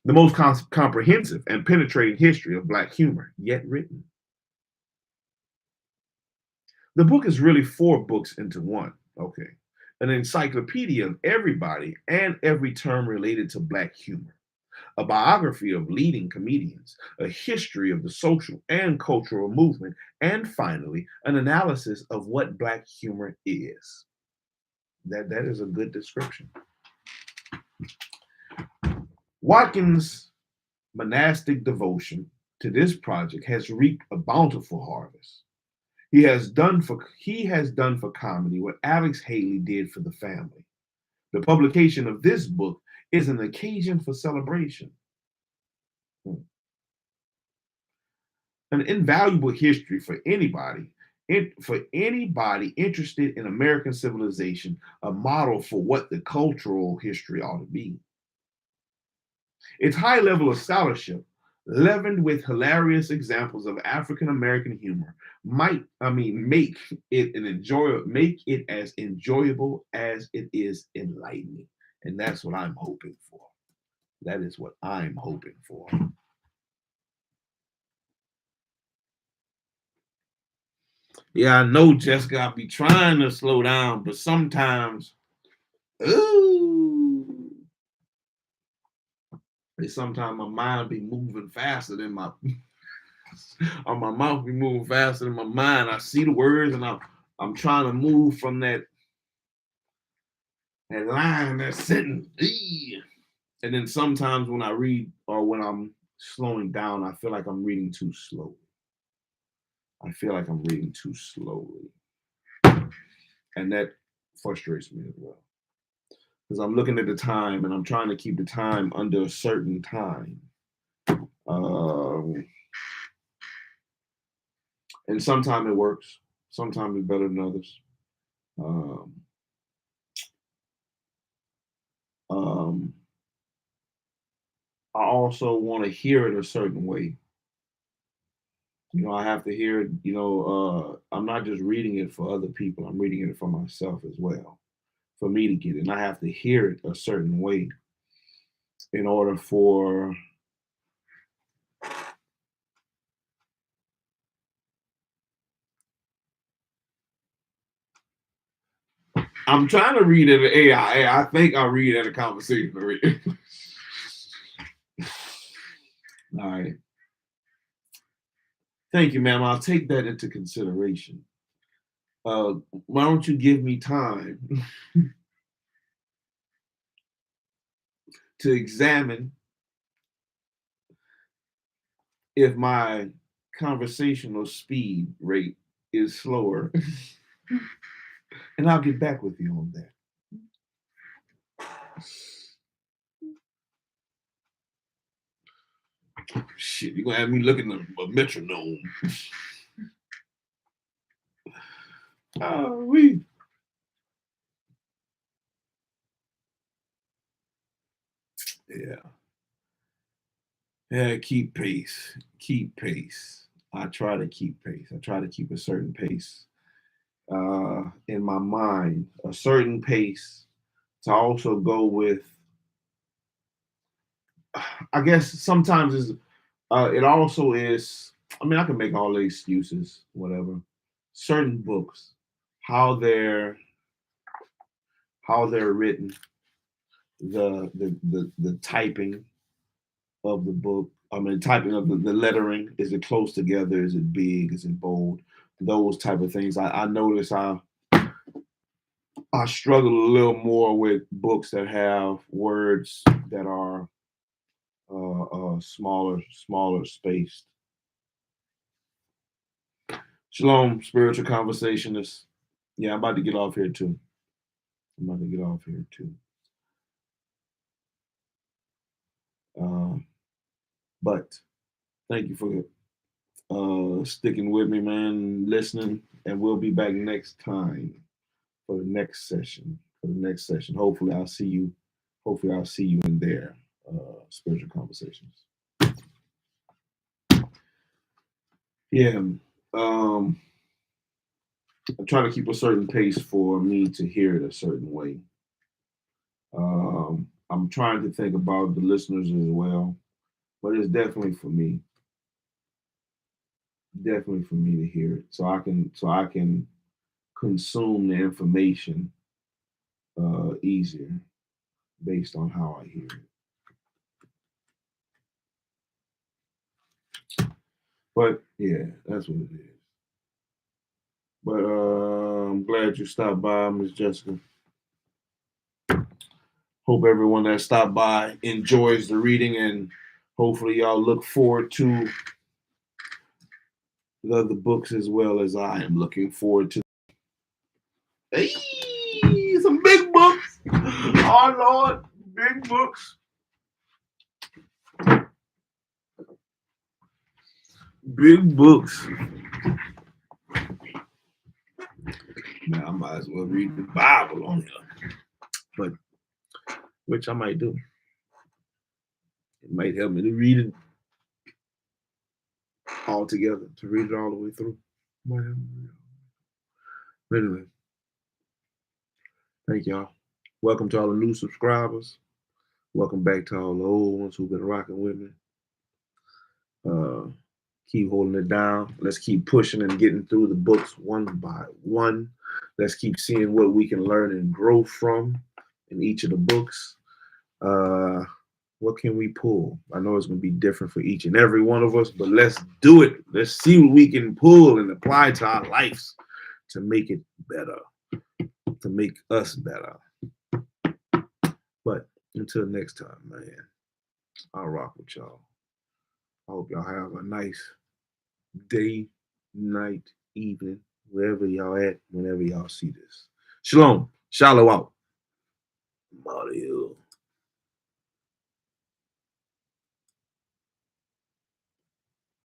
The most comprehensive and penetrating history of Black humor yet written. The book is really four books into one. Okay. An encyclopedia of everybody and every term related to Black humor, a biography of leading comedians, a history of the social and cultural movement, and finally, an analysis of what Black humor is. That is a good description. Watkins' monastic devotion to this project has reaped a bountiful harvest. He has done for comedy what Alex Haley did for the family. The publication of this book is an occasion for celebration. An invaluable history for anybody interested in American civilization, a model for what the cultural history ought to be. Its high level of scholarship, leavened with hilarious examples of African American humor, make it as enjoyable as it is enlightening. And that's what I'm hoping for. That is what I'm hoping for. Yeah, I know Jessica, I be trying to slow down, but sometimes, ooh, sometimes my mind be moving faster than or my mouth be moving faster than my mind. I see the words and I'm trying to move from that line, that sentence. And then sometimes when I read or when I'm slowing down, I feel like I'm reading too slowly. I feel like I'm reading too slowly. And that frustrates me as well. Because I'm looking at the time and I'm trying to keep the time under a certain time. Um, and sometimes it works. Sometimes it's better than others. Um, um, I also want to hear it a certain way. I have to hear it. I'm not just reading it for other people. I'm reading it for myself as well. For me to get it, and I have to hear it a certain way in order for I'm trying to read at an AI. I think I'll read at a conversation. All right. Thank you, ma'am. I'll take that into consideration. Why don't you give me time to examine if my conversational speed rate is slower, and I'll get back with you on that. Shit, you're gonna have me looking at a metronome. We yeah. Yeah, keep pace. Keep pace. I try to keep pace. I try to keep a certain pace in my mind, a certain pace to also go with. I guess sometimes it also is. I mean, I can make all the excuses, whatever. Certain books, how they're how they're written, the typing of the book. I mean, typing of the lettering. Is it close together? Is it big? Is it bold? Those type of things. I notice I struggle a little more with books that have words that are smaller spaced. Shalom, spiritual conversationists. Yeah, I'm about to get off here too. I'm about to get off here too. Uh, but thank you for sticking with me, man, listening, and we'll be back next time for the next session. For the next session, hopefully I'll see you. Hopefully I'll see you in there. Spiritual conversations. Yeah. Um, I try to keep a certain pace for me to hear it a certain way. I'm trying to think about the listeners as well, but it's definitely for me to hear it, so I can consume the information easier based on how I hear it. But yeah, that's what it is. But I'm glad you stopped by, Miss Jessica. Hope everyone that stopped by enjoys the reading, and hopefully y'all look forward to the other books as well as I am looking forward to. Hey, some big books. Oh Lord, big books. Big books. Man, I might as well read the Bible on here. But which I might do. It might help me to read it all together, to read it all the way through. But anyway, thank y'all. Welcome to all the new subscribers. Welcome back to all the old ones who've been rocking with me. Keep holding it down. Let's keep pushing and getting through the books one by one. Let's keep seeing what we can learn and grow from in each of the books. What can we pull? I know it's going to be different for each and every one of us, but let's do it. Let's see what we can pull and apply to our lives to make it better, to make us better. But until next time, man, I'll rock with y'all. I hope y'all have a nice day, night, evening, wherever y'all at, whenever y'all see this. Shalom. Shilo out.